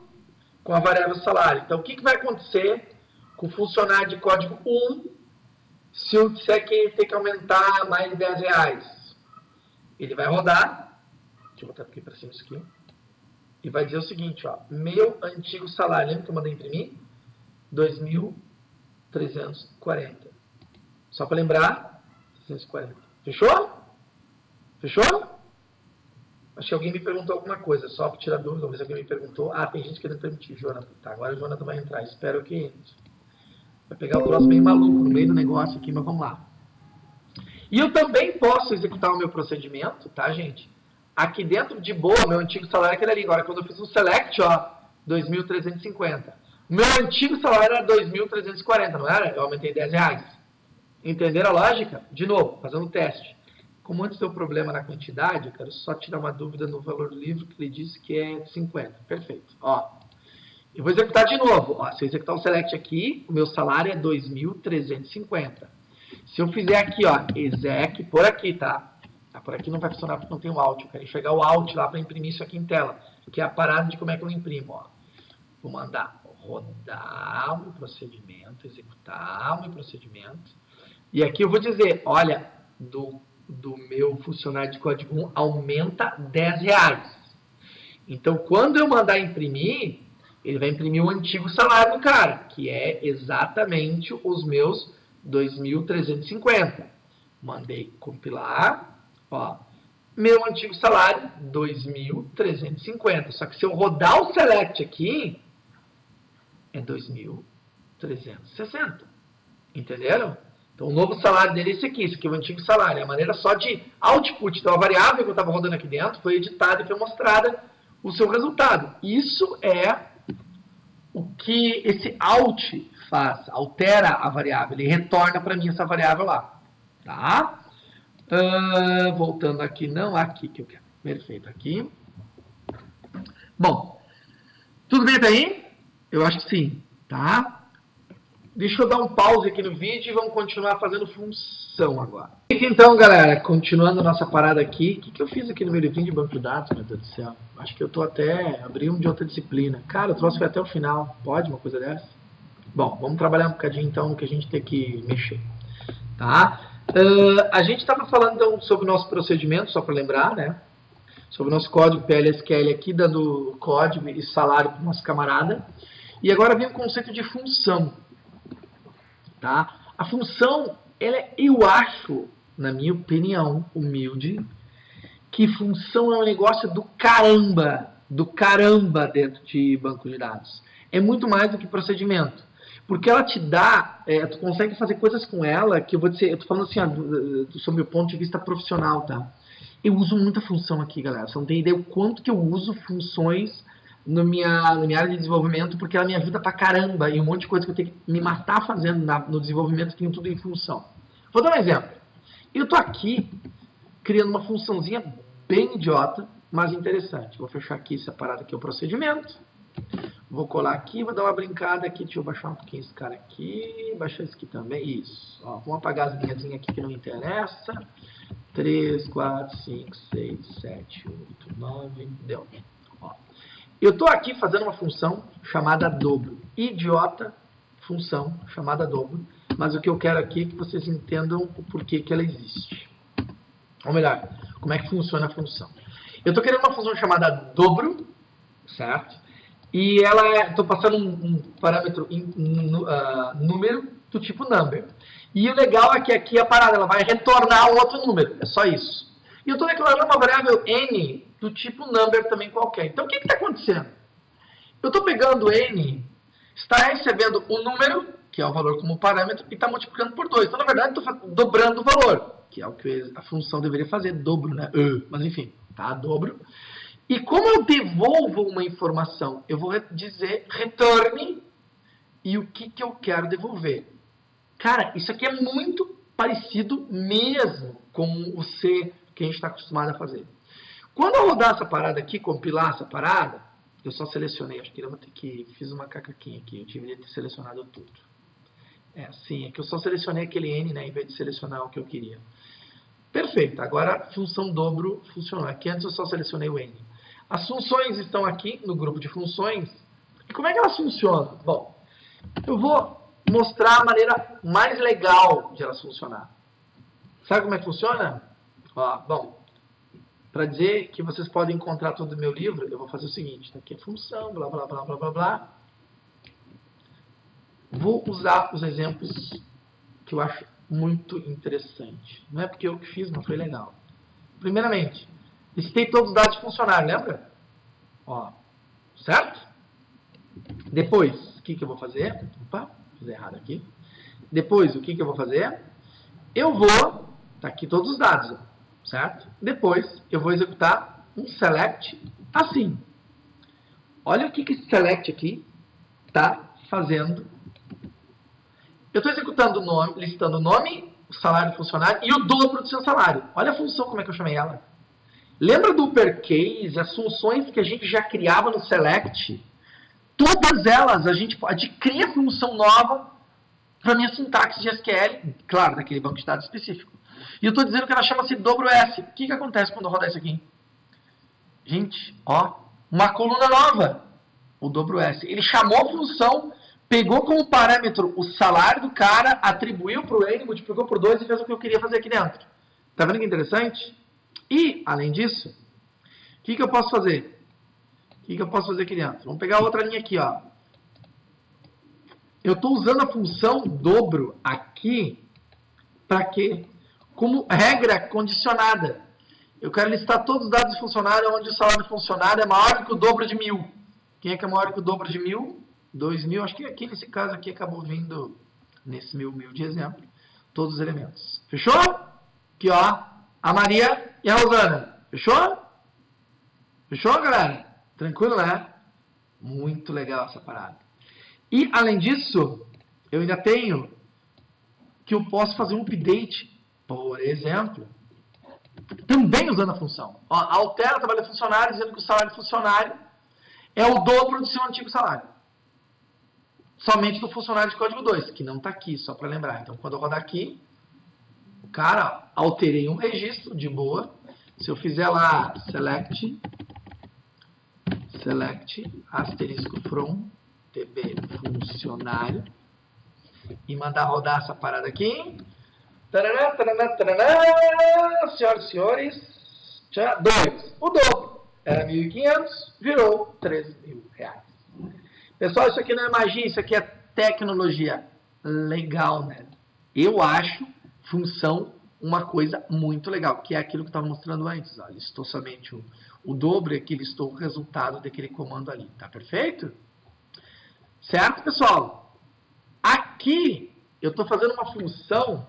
com a variável salário. Então, o que vai acontecer com o funcionário de código 1 se eu disser que ele tem que aumentar mais de R$10? Ele vai rodar, deixa eu botar aqui para cima isso aqui, e vai dizer o seguinte, ó, meu antigo salário, lembra que eu mandei imprimir? 2.340. Só para lembrar, 340. Fechou? Fechou? Acho que alguém me perguntou alguma coisa, só para tirar dúvida, talvez alguém me perguntou. Ah, tem gente querendo permitir, Jonathan. Tá, agora o Jonathan vai entrar, espero que entre. Vai pegar o troço meio maluco no meio do negócio aqui, mas vamos lá. E eu também posso executar o meu procedimento, tá, gente? Aqui dentro, de boa, meu antigo salário é aquele ali. Agora, quando eu fiz um select, ó, 2.350. Meu antigo salário era 2.340, não era? Eu aumentei R$10. Entenderam a lógica? De novo, fazendo um teste. Como antes deu problema na quantidade, eu quero só tirar uma dúvida no valor do livro, que ele disse que é 50. Perfeito. Ó, eu vou executar de novo. Ó, se eu executar o select aqui, o meu salário é 2.350. Se eu fizer aqui, ó, exec, por aqui, tá? Por aqui não vai funcionar porque não tem o Alt. Eu quero enxergar o Alt lá para imprimir isso aqui em tela, que é a parada de como é que eu imprimo, ó. Vou mandar rodar o meu procedimento, executar o meu procedimento. E aqui eu vou dizer, olha, do meu funcionário de código 1 aumenta R$10. Então, quando eu mandar imprimir, ele vai imprimir o antigo salário do cara, que é exatamente os meus 2.350. Mandei compilar, ó, meu antigo salário, 2.350. Só que se eu rodar o select aqui, é 2.360. Entenderam? Então, o novo salário dele é esse aqui é o antigo salário. A maneira só de output, então a variável que eu estava rodando aqui dentro foi editada e foi mostrada o seu resultado. Isso é o que esse out faz, altera a variável, ele retorna para mim essa variável lá. Tá? Voltando aqui, não aqui que eu quero. Perfeito, aqui. Bom, tudo bem até aí? Eu acho que sim, tá? Deixa eu dar um pause aqui no vídeo e vamos continuar fazendo função agora. Então, galera, continuando a nossa parada aqui, o que eu fiz aqui no meu livrinho de banco de dados, meu Deus do céu? Acho que eu tô até abrindo de outra disciplina. Cara, o troço foi até o final. Pode uma coisa dessa? Bom, vamos trabalhar um bocadinho então no que a gente tem que mexer. Tá? A gente estava falando então sobre o nosso procedimento, só para lembrar, né? Sobre o nosso código PLSQL aqui, dando código e salário para o nosso camarada. E agora vem o conceito de função. Tá? A função, eu acho, na minha opinião humilde, que função é um negócio do caramba dentro de banco de dados. É muito mais do que procedimento. Porque ela te dá, tu consegue fazer coisas com ela que eu vou dizer, eu tô falando assim, sob o ponto de vista profissional, tá? Eu uso muita função aqui, galera. Você não tem ideia o quanto que eu uso funções na minha área de desenvolvimento, porque ela me ajuda pra caramba e um monte de coisa que eu tenho que me matar fazendo no desenvolvimento, tem tudo em função. Vou dar um exemplo. Eu tô aqui criando uma funçãozinha bem idiota, mas interessante. Vou fechar aqui essa parada aqui, o procedimento. Vou colar aqui, vou dar uma brincada aqui. Deixa eu baixar um pouquinho esse cara aqui. Baixar esse aqui também. Isso. Ó, vamos apagar as linhazinhas aqui que não interessa. 3, 4, 5, 6, 7, 8, 9. Deu. Ó. Eu estou aqui fazendo uma função chamada dobro. Idiota função chamada dobro. Mas o que eu quero aqui é que vocês entendam o porquê que ela existe. Ou melhor, como é que funciona a função. Eu estou querendo uma função chamada dobro, certo? E estou passando um parâmetro número do tipo number. E o legal é que aqui a parada ela vai retornar um outro número. É só isso. E eu estou declarando uma variável n do tipo number também qualquer. Então o que está acontecendo? Eu estou pegando n, está recebendo o número, que é o valor como parâmetro, e está multiplicando por 2. Então, na verdade, estou dobrando o valor, que é o que a função deveria fazer, dobro, né? Mas enfim, tá? Dobro. E como eu devolvo uma informação? Eu vou dizer return e o que eu quero devolver. Cara, isso aqui é muito parecido mesmo com o C que a gente está acostumado a fazer. Quando eu rodar essa parada aqui, compilar essa parada, eu só selecionei, acho que eu vou ter que... Fiz uma cacaquinha aqui, eu deveria ter selecionado tudo. Sim, é que eu só selecionei aquele N, né, em vez de selecionar o que eu queria. Perfeito, agora a função dobro funcionou. Aqui antes eu só selecionei o N. As funções estão aqui no grupo de funções. E como é que elas funcionam? Bom, eu vou mostrar a maneira mais legal de elas funcionar. Sabe como é que funciona? Ó, bom, para dizer que vocês podem encontrar todo o meu livro, eu vou fazer o seguinte, tá aqui a função, blá, blá, blá, blá, blá, blá. Vou usar os exemplos que eu acho muito interessante. Não é porque eu que fiz, mas foi legal. Primeiramente, listei todos os dados de funcionário, lembra? Ó, certo? Depois, o que eu vou fazer? Opa, fiz errado aqui. Depois, o que eu vou fazer? Eu vou, tá aqui todos os dados, certo? Depois, eu vou executar um select assim. Olha o que esse select aqui está fazendo. Eu estou executando o nome, listando o nome, o salário do funcionário e o dobro do seu salário. Olha a função, como é que eu chamei ela. Lembra do uppercase, as funções que a gente já criava no select? Todas elas a gente pode criar função nova para a minha sintaxe de SQL, claro, daquele banco de dados específico. E eu estou dizendo que ela chama-se dobro S. O que acontece quando eu rodar isso aqui? Gente, ó, uma coluna nova, o dobro S. Ele chamou a função, pegou como parâmetro o salário do cara, atribuiu para o N, multiplicou por 2 e fez o que eu queria fazer aqui dentro. Tá vendo que interessante? E, além disso, o que eu posso fazer? O que eu posso fazer aqui dentro? Vamos pegar outra linha aqui, ó. Eu estou usando a função dobro aqui para quê? Como regra condicionada. Eu quero listar todos os dados do funcionário onde o salário do funcionário é maior do que o dobro de 1.000. Quem é que é maior que o dobro de 1.000? 2.000. Acho que aqui nesse caso aqui acabou vindo, nesse 1.000 de exemplo, todos os elementos. Fechou? Aqui, ó. A Maria e a Rosana. Fechou? Fechou, galera? Tranquilo, né? Muito legal essa parada. E, além disso, eu ainda tenho que eu posso fazer um update, por exemplo, também usando a função. Ó, altera o trabalho do funcionário, dizendo que o salário do funcionário é o dobro do seu antigo salário. Somente do funcionário de código 2, que não está aqui, só para lembrar. Então, quando eu rodar aqui, o cara, alterei um registro, de boa. Se eu fizer lá, select, asterisco from, tb funcionário, e mandar rodar essa parada aqui. Taraná, taraná, taraná, senhoras e senhores, 2. O dobro era 1.500, virou 13.000 reais. Pessoal, isso aqui não é magia, isso aqui é tecnologia. Legal, né? Eu acho função uma coisa muito legal, que é aquilo que eu estava mostrando antes. Ó. Listou somente o dobro e aqui listou o resultado daquele comando ali. Tá perfeito? Certo, pessoal? Aqui eu estou fazendo uma função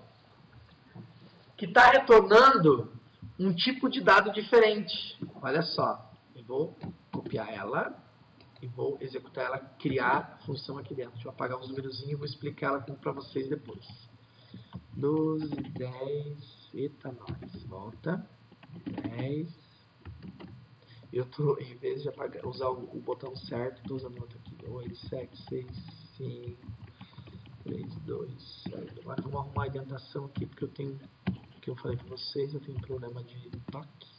que está retornando um tipo de dado diferente. Olha só, eu vou copiar ela e vou executar ela, criar a função aqui dentro. Deixa eu apagar os númerozinhos e vou explicar ela para vocês depois. 12, 10, eita nós, volta, 10. Eu tô, em vez de apagar, usar o botão certo, estou usando outro aqui. 8, 7, 6, 5, 3, 2, 7. Agora vamos arrumar a indentação aqui, porque eu tenho, que eu falei para vocês, eu tenho um problema de toque.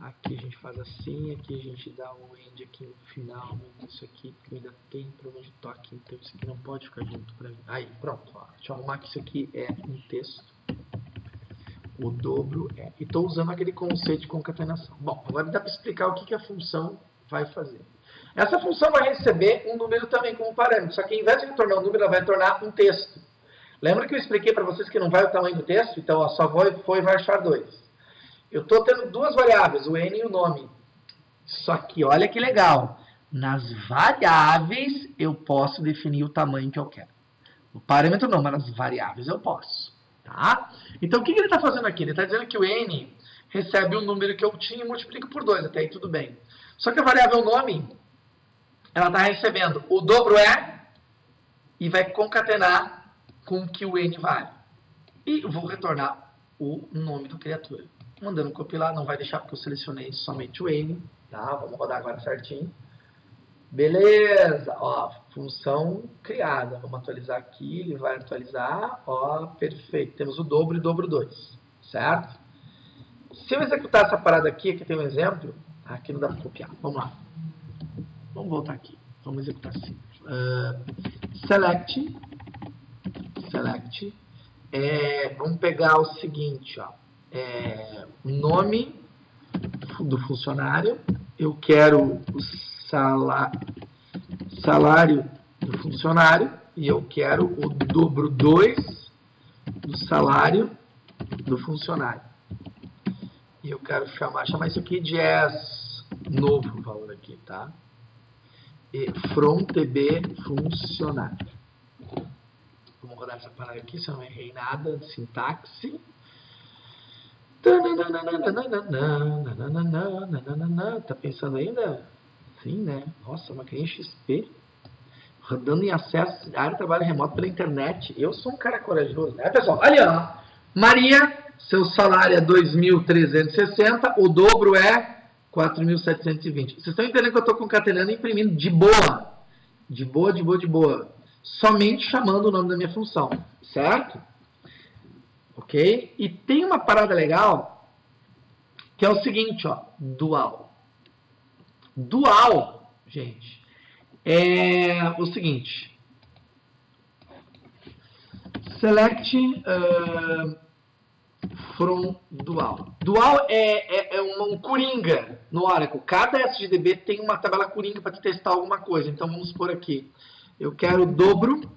Aqui a gente faz assim, aqui a gente dá um end aqui no final, isso aqui, porque eu ainda tenho problema de toque, então isso aqui não pode ficar junto para mim. Aí, pronto, ó. Deixa eu arrumar que isso aqui é um texto. O dobro é. E estou usando aquele conceito de concatenação. Bom, agora dá para explicar o que a função vai fazer. Essa função vai receber um número também como parâmetro, só que ao invés de retornar um número, ela vai retornar um texto. Lembra que eu expliquei para vocês que não vai o tamanho do texto? Então, ó, só foi varchar 2. Eu estou tendo duas variáveis, o n e o nome. Só que olha que legal. Nas variáveis eu posso definir o tamanho que eu quero. O parâmetro não, mas nas variáveis eu posso. Tá? Então o que ele está fazendo aqui? Ele está dizendo que o n recebe o número que eu tinha e multiplica por 2. Até aí tudo bem. Só que a variável nome, ela está recebendo o dobro é e vai concatenar com o que o n vale. E eu vou retornar o nome da criatura. Mandando compilar, não vai deixar porque eu selecionei somente o n, tá? Vamos rodar agora certinho. Beleza, ó, função criada. Vamos atualizar aqui, ele vai atualizar, ó, perfeito. Temos o dobro e dobro 2, certo? Se eu executar essa parada aqui tem um exemplo, aqui não dá para copiar. Vamos lá. Vamos voltar aqui. Vamos executar assim. Select. Vamos pegar o seguinte, ó. o nome do funcionário, eu quero o salário do funcionário e eu quero o dobro 2 do salário do funcionário. E eu quero chamar isso aqui de novo valor aqui, tá? E from TB funcionário. Vamos rodar essa parada aqui, se eu não errei nada de sintaxe. Tá pensando ainda? Sim, né? Nossa, maquininha XP. Rodando em acesso à área de trabalho remoto pela internet. Eu sou um cara corajoso, né, pessoal? Ali, ó. Maria, seu salário é 2.360, o dobro é 4.720. Vocês estão entendendo que eu estou concatenando e imprimindo de boa. De boa, de boa, de boa. Somente chamando o nome da minha função, certo? Ok? E tem uma parada legal, que é o seguinte, ó. Dual. Dual, gente, é o seguinte. Select from dual. Dual é um coringa no Oracle. Cada SGDB tem uma tabela coringa para te testar alguma coisa. Então vamos supor aqui. Eu quero o dobro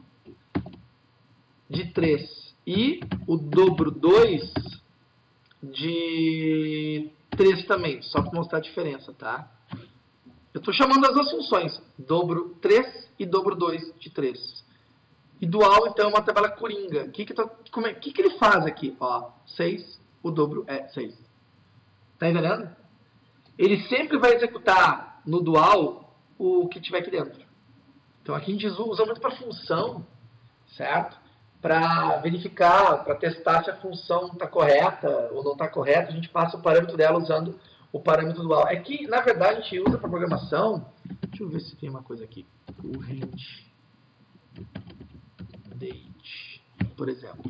de 3 e o dobro 2 de 3 também. Só para mostrar a diferença, tá? Eu estou chamando as duas funções. Dobro 3 e dobro 2 de 3. E dual, então, é uma tabela coringa. O que ele faz aqui? Ó, 6, o dobro é 6. Tá entendendo? Ele sempre vai executar no dual o que tiver aqui dentro. Então, aqui a gente usa muito para função, certo? Para verificar, para testar se a função está correta ou não está correta, a gente passa o parâmetro dela usando o parâmetro dual. É que, na verdade, a gente usa para programação. Deixa eu ver se tem uma coisa aqui. Current date, por exemplo.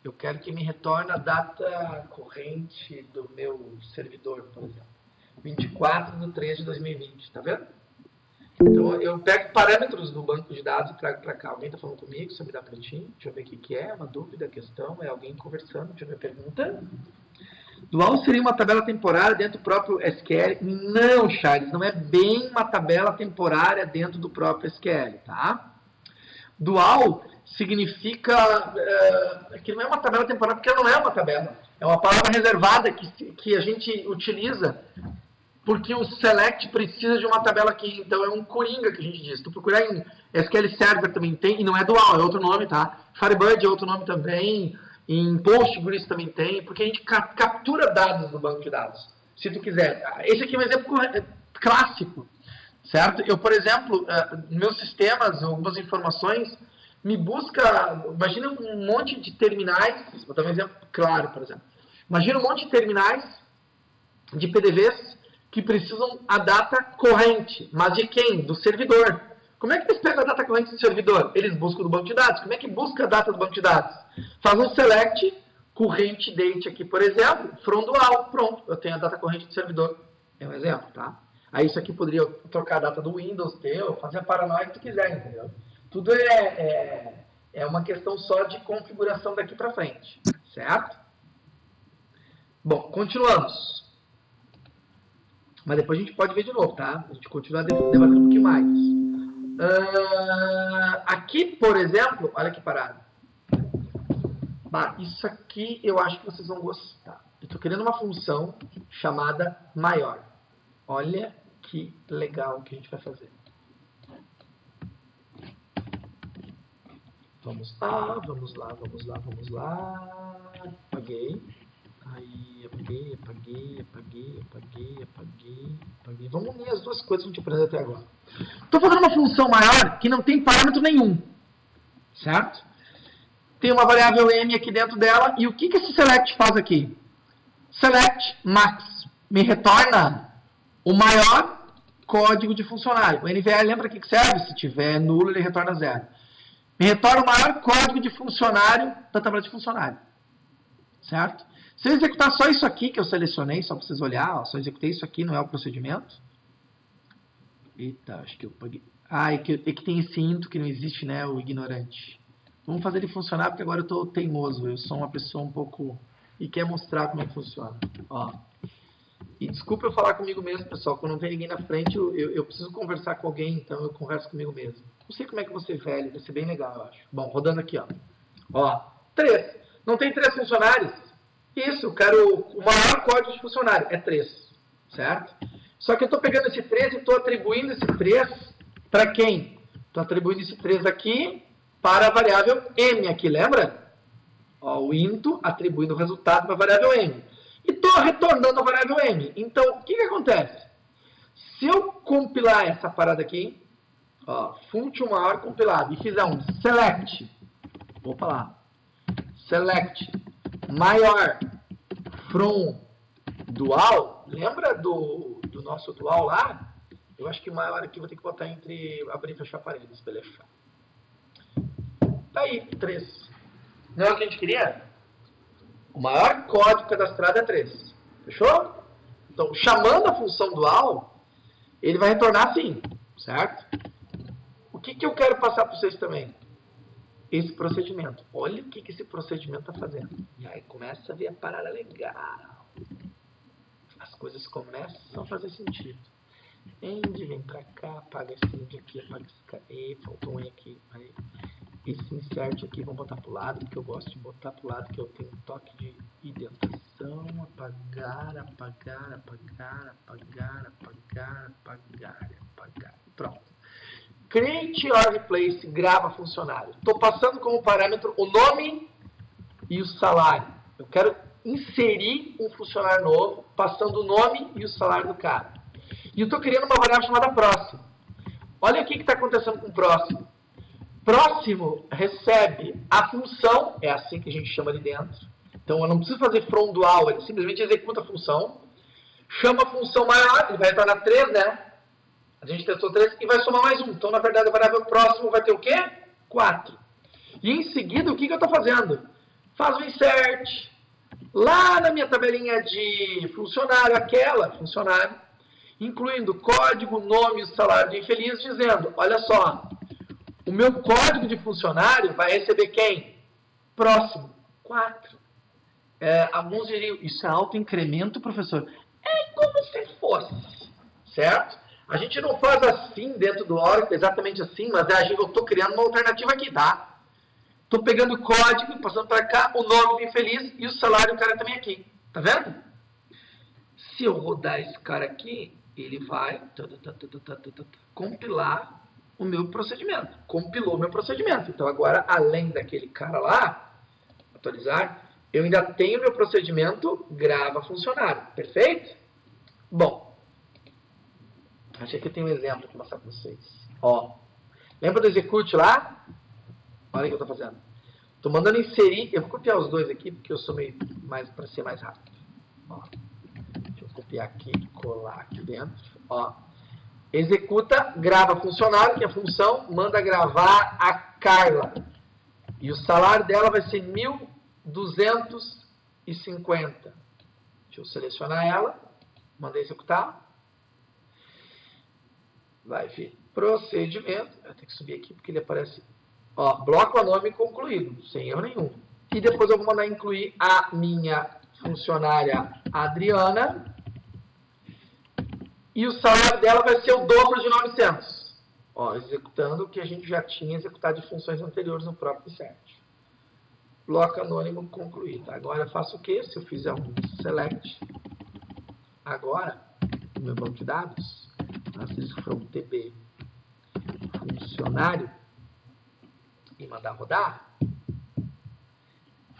Eu quero que me retorne a data corrente do meu servidor, por exemplo. 24/3/2020, tá vendo? Então, eu pego parâmetros do banco de dados e trago para cá. Alguém está falando comigo? Você me dá prontinho? Deixa eu ver o que é. Uma dúvida, questão? É alguém conversando? Deixa eu ver a pergunta. Dual seria uma tabela temporária dentro do próprio SQL? Não, Charles, não é bem uma tabela temporária dentro do próprio SQL, tá? Dual significa que não é uma tabela temporária, porque ela não é uma tabela. É uma palavra reservada que a gente utiliza porque o select precisa de uma tabela aqui. Então é um coringa que a gente diz. Se tu procurar em SQL Server também tem, e não é dual, é outro nome, tá? Firebird é outro nome também, em Postgres também tem, porque a gente captura dados do banco de dados, se tu quiser. Esse aqui é um exemplo clássico, certo? Eu, por exemplo, meus sistemas, algumas informações, me busca, imagina um monte de terminais, vou dar um exemplo claro, por exemplo. Imagina um monte de terminais de PDVs que precisam a data corrente, mas de quem? Do servidor. Como é que eles pegam a data corrente do servidor? Eles buscam do banco de dados. Como é que busca a data do banco de dados? Faz um select, current date aqui, por exemplo, from dual, pronto, eu tenho a data corrente do servidor. É um exemplo, tá? Aí isso aqui poderia trocar a data do Windows teu, fazer a paranoia que tu quiser, entendeu? Tudo é uma questão só de configuração daqui para frente, certo? Bom, continuamos. Mas depois a gente pode ver de novo, tá? A gente continua debatendo um pouquinho mais. Aqui, por exemplo, olha que parada. Isso aqui eu acho que vocês vão gostar. Eu estou criando uma função chamada maior. Olha que legal que a gente vai fazer. Vamos lá, vamos lá, vamos lá, vamos lá. Apaguei. Aí, apaguei. Vamos unir as duas coisas que a gente aprendeu até agora. Estou fazendo uma função maior que não tem parâmetro nenhum. Certo? Tem uma variável m aqui dentro dela. E o que esse select faz aqui? Select max. Me retorna o maior código de funcionário. O NVL lembra que serve? Se tiver nulo, ele retorna 0. Me retorna o maior código de funcionário da tabela de funcionário. Certo? Se eu executar só isso aqui que eu selecionei, só para vocês olharem, ó, só executei isso aqui, não é o procedimento. Eita, acho que eu paguei. É que tem esse into que não existe, né, o ignorante. Vamos fazer ele funcionar, porque agora eu estou teimoso. Eu sou uma pessoa um pouco e quer mostrar como é que funciona. Ó. E desculpa eu falar comigo mesmo, pessoal. Quando não tem ninguém na frente, eu preciso conversar com alguém, então eu converso comigo mesmo. Não sei como é que você é velho, vai ser bem legal, eu acho. Bom, rodando aqui, ó. Ó, 3. Não tem 3 funcionários? Isso, eu quero o maior código de funcionário. É 3, certo? Só que eu estou pegando esse 3 e estou atribuindo esse 3 para quem? Estou atribuindo esse 3 aqui para a variável m aqui, lembra? Ó, o into atribuindo o resultado para a variável m. E estou retornando a variável m. Então, o que acontece? Se eu compilar essa parada aqui, ó, function maior compilado, e fizer um select, opa lá, select maior from dual, lembra do nosso dual lá? Eu acho que maior aqui vou ter que botar entre abrir e fechar parênteses, beleza? Tá aí, 3. Não é o que a gente queria? O maior código cadastrado é 3. Fechou? Então, chamando a função dual, ele vai retornar assim, certo? O que eu quero passar para vocês também? Esse procedimento. Olha o que esse procedimento está fazendo. E aí começa a ver a parada legal. As coisas começam a fazer sentido. End, vem pra cá, apaga esse end aqui, apaga esse cara. Faltou um aqui. Aí. Esse insert aqui, vamos botar pro lado, porque eu gosto de botar pro lado, que eu tenho um toque de indentação. Apagar, apagar, apagar, apagar, apagar, apagar, apagar. Pronto. Create or replace, grava funcionário. Estou passando como parâmetro o nome e o salário. Eu quero inserir um funcionário novo, passando o nome e o salário do cara. E eu estou criando uma variável chamada próximo. Olha o que está acontecendo com o próximo. Próximo recebe a função, é assim que a gente chama ali dentro. Então eu não preciso fazer from dual, ele simplesmente executa a função. Chama a função maior, ele vai retornar 3, né? A gente testou 3 e vai somar mais 1. Então, na verdade, a variável próximo vai ter o quê? 4. E em seguida, o que eu estou fazendo? Faz o insert. Lá na minha tabelinha de funcionário, aquela funcionário, incluindo código, nome e salário de infeliz, dizendo, olha só, o meu código de funcionário vai receber quem? Próximo. 4. Alguns diriam, isso é autoincremento, professor? É como se fosse, certo? A gente não faz assim dentro do Oracle, exatamente assim, mas eu estou criando uma alternativa aqui, tá? Estou pegando o código, passando para cá, o nome do infeliz e o salário do cara também aqui. Tá vendo? Se eu rodar esse cara aqui, ele vai compilar o meu procedimento. Compilou o meu procedimento. Então agora, além daquele cara lá, atualizar, eu ainda tenho meu procedimento grava funcionário. Perfeito? Bom. Achei que eu tenho um exemplo para mostrar para vocês. Ó, lembra do execute lá? Olha o que eu estou fazendo. Estou mandando inserir. Eu vou copiar os dois aqui, porque eu sou meio mais para ser mais rápido. Ó, deixa eu copiar aqui e colar aqui dentro. Ó, executa, grava funcionário, que é a função, manda gravar a Carla. E o salário dela vai ser 1.250. Deixa eu selecionar ela. Mandei executar. Vai vir procedimento. Eu tenho que subir aqui porque ele aparece. Ó, bloco anônimo concluído, sem erro nenhum. E depois eu vou mandar incluir a minha funcionária Adriana. E o salário dela vai ser o dobro de 900. Ó, executando o que a gente já tinha executado de funções anteriores no próprio insert. Bloco anônimo concluído. Agora eu faço o quê? Se eu fizer um select agora, no meu banco de dados, assisto from TB funcionário e mandar rodar,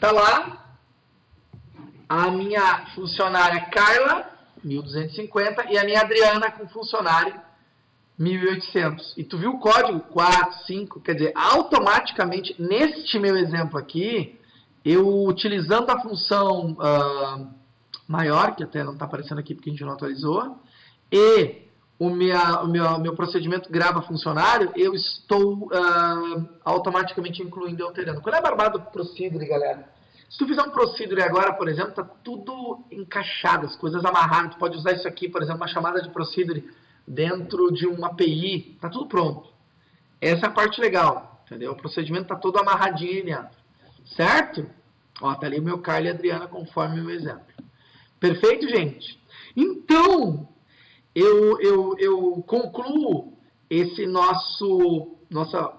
tá lá a minha funcionária Carla 1.250 e a minha Adriana com funcionário 1.800. E tu viu o código 4, 5, quer dizer, automaticamente neste meu exemplo aqui, eu utilizando a função maior, que até não está aparecendo aqui porque a gente não atualizou, e o meu procedimento grava funcionário, eu estou automaticamente incluindo e alterando. Qual é a barbada do procedure, galera? Se tu fizer um procedure agora, por exemplo, está tudo encaixado, as coisas amarradas. Tu pode usar isso aqui, por exemplo, uma chamada de procedure dentro de uma API. Está tudo pronto. Essa é a parte legal, entendeu? O procedimento está todo amarradinho aí dentro. Certo? Ó, tá ali o meu Carlos e a Adriana conforme o exemplo. Perfeito, gente? Então, eu concluo esse nossa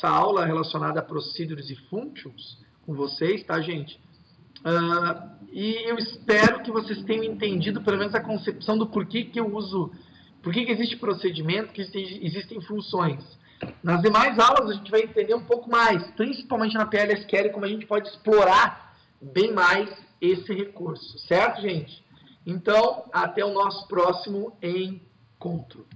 aula relacionada a procedures e functions com vocês, tá, gente? E eu espero que vocês tenham entendido pelo menos a concepção do porquê que eu uso, porquê que existe procedimento, que existem funções. Nas demais aulas a gente vai entender um pouco mais, principalmente na PLSQL, como a gente pode explorar bem mais esse recurso, certo, gente? Então, até o nosso próximo encontro.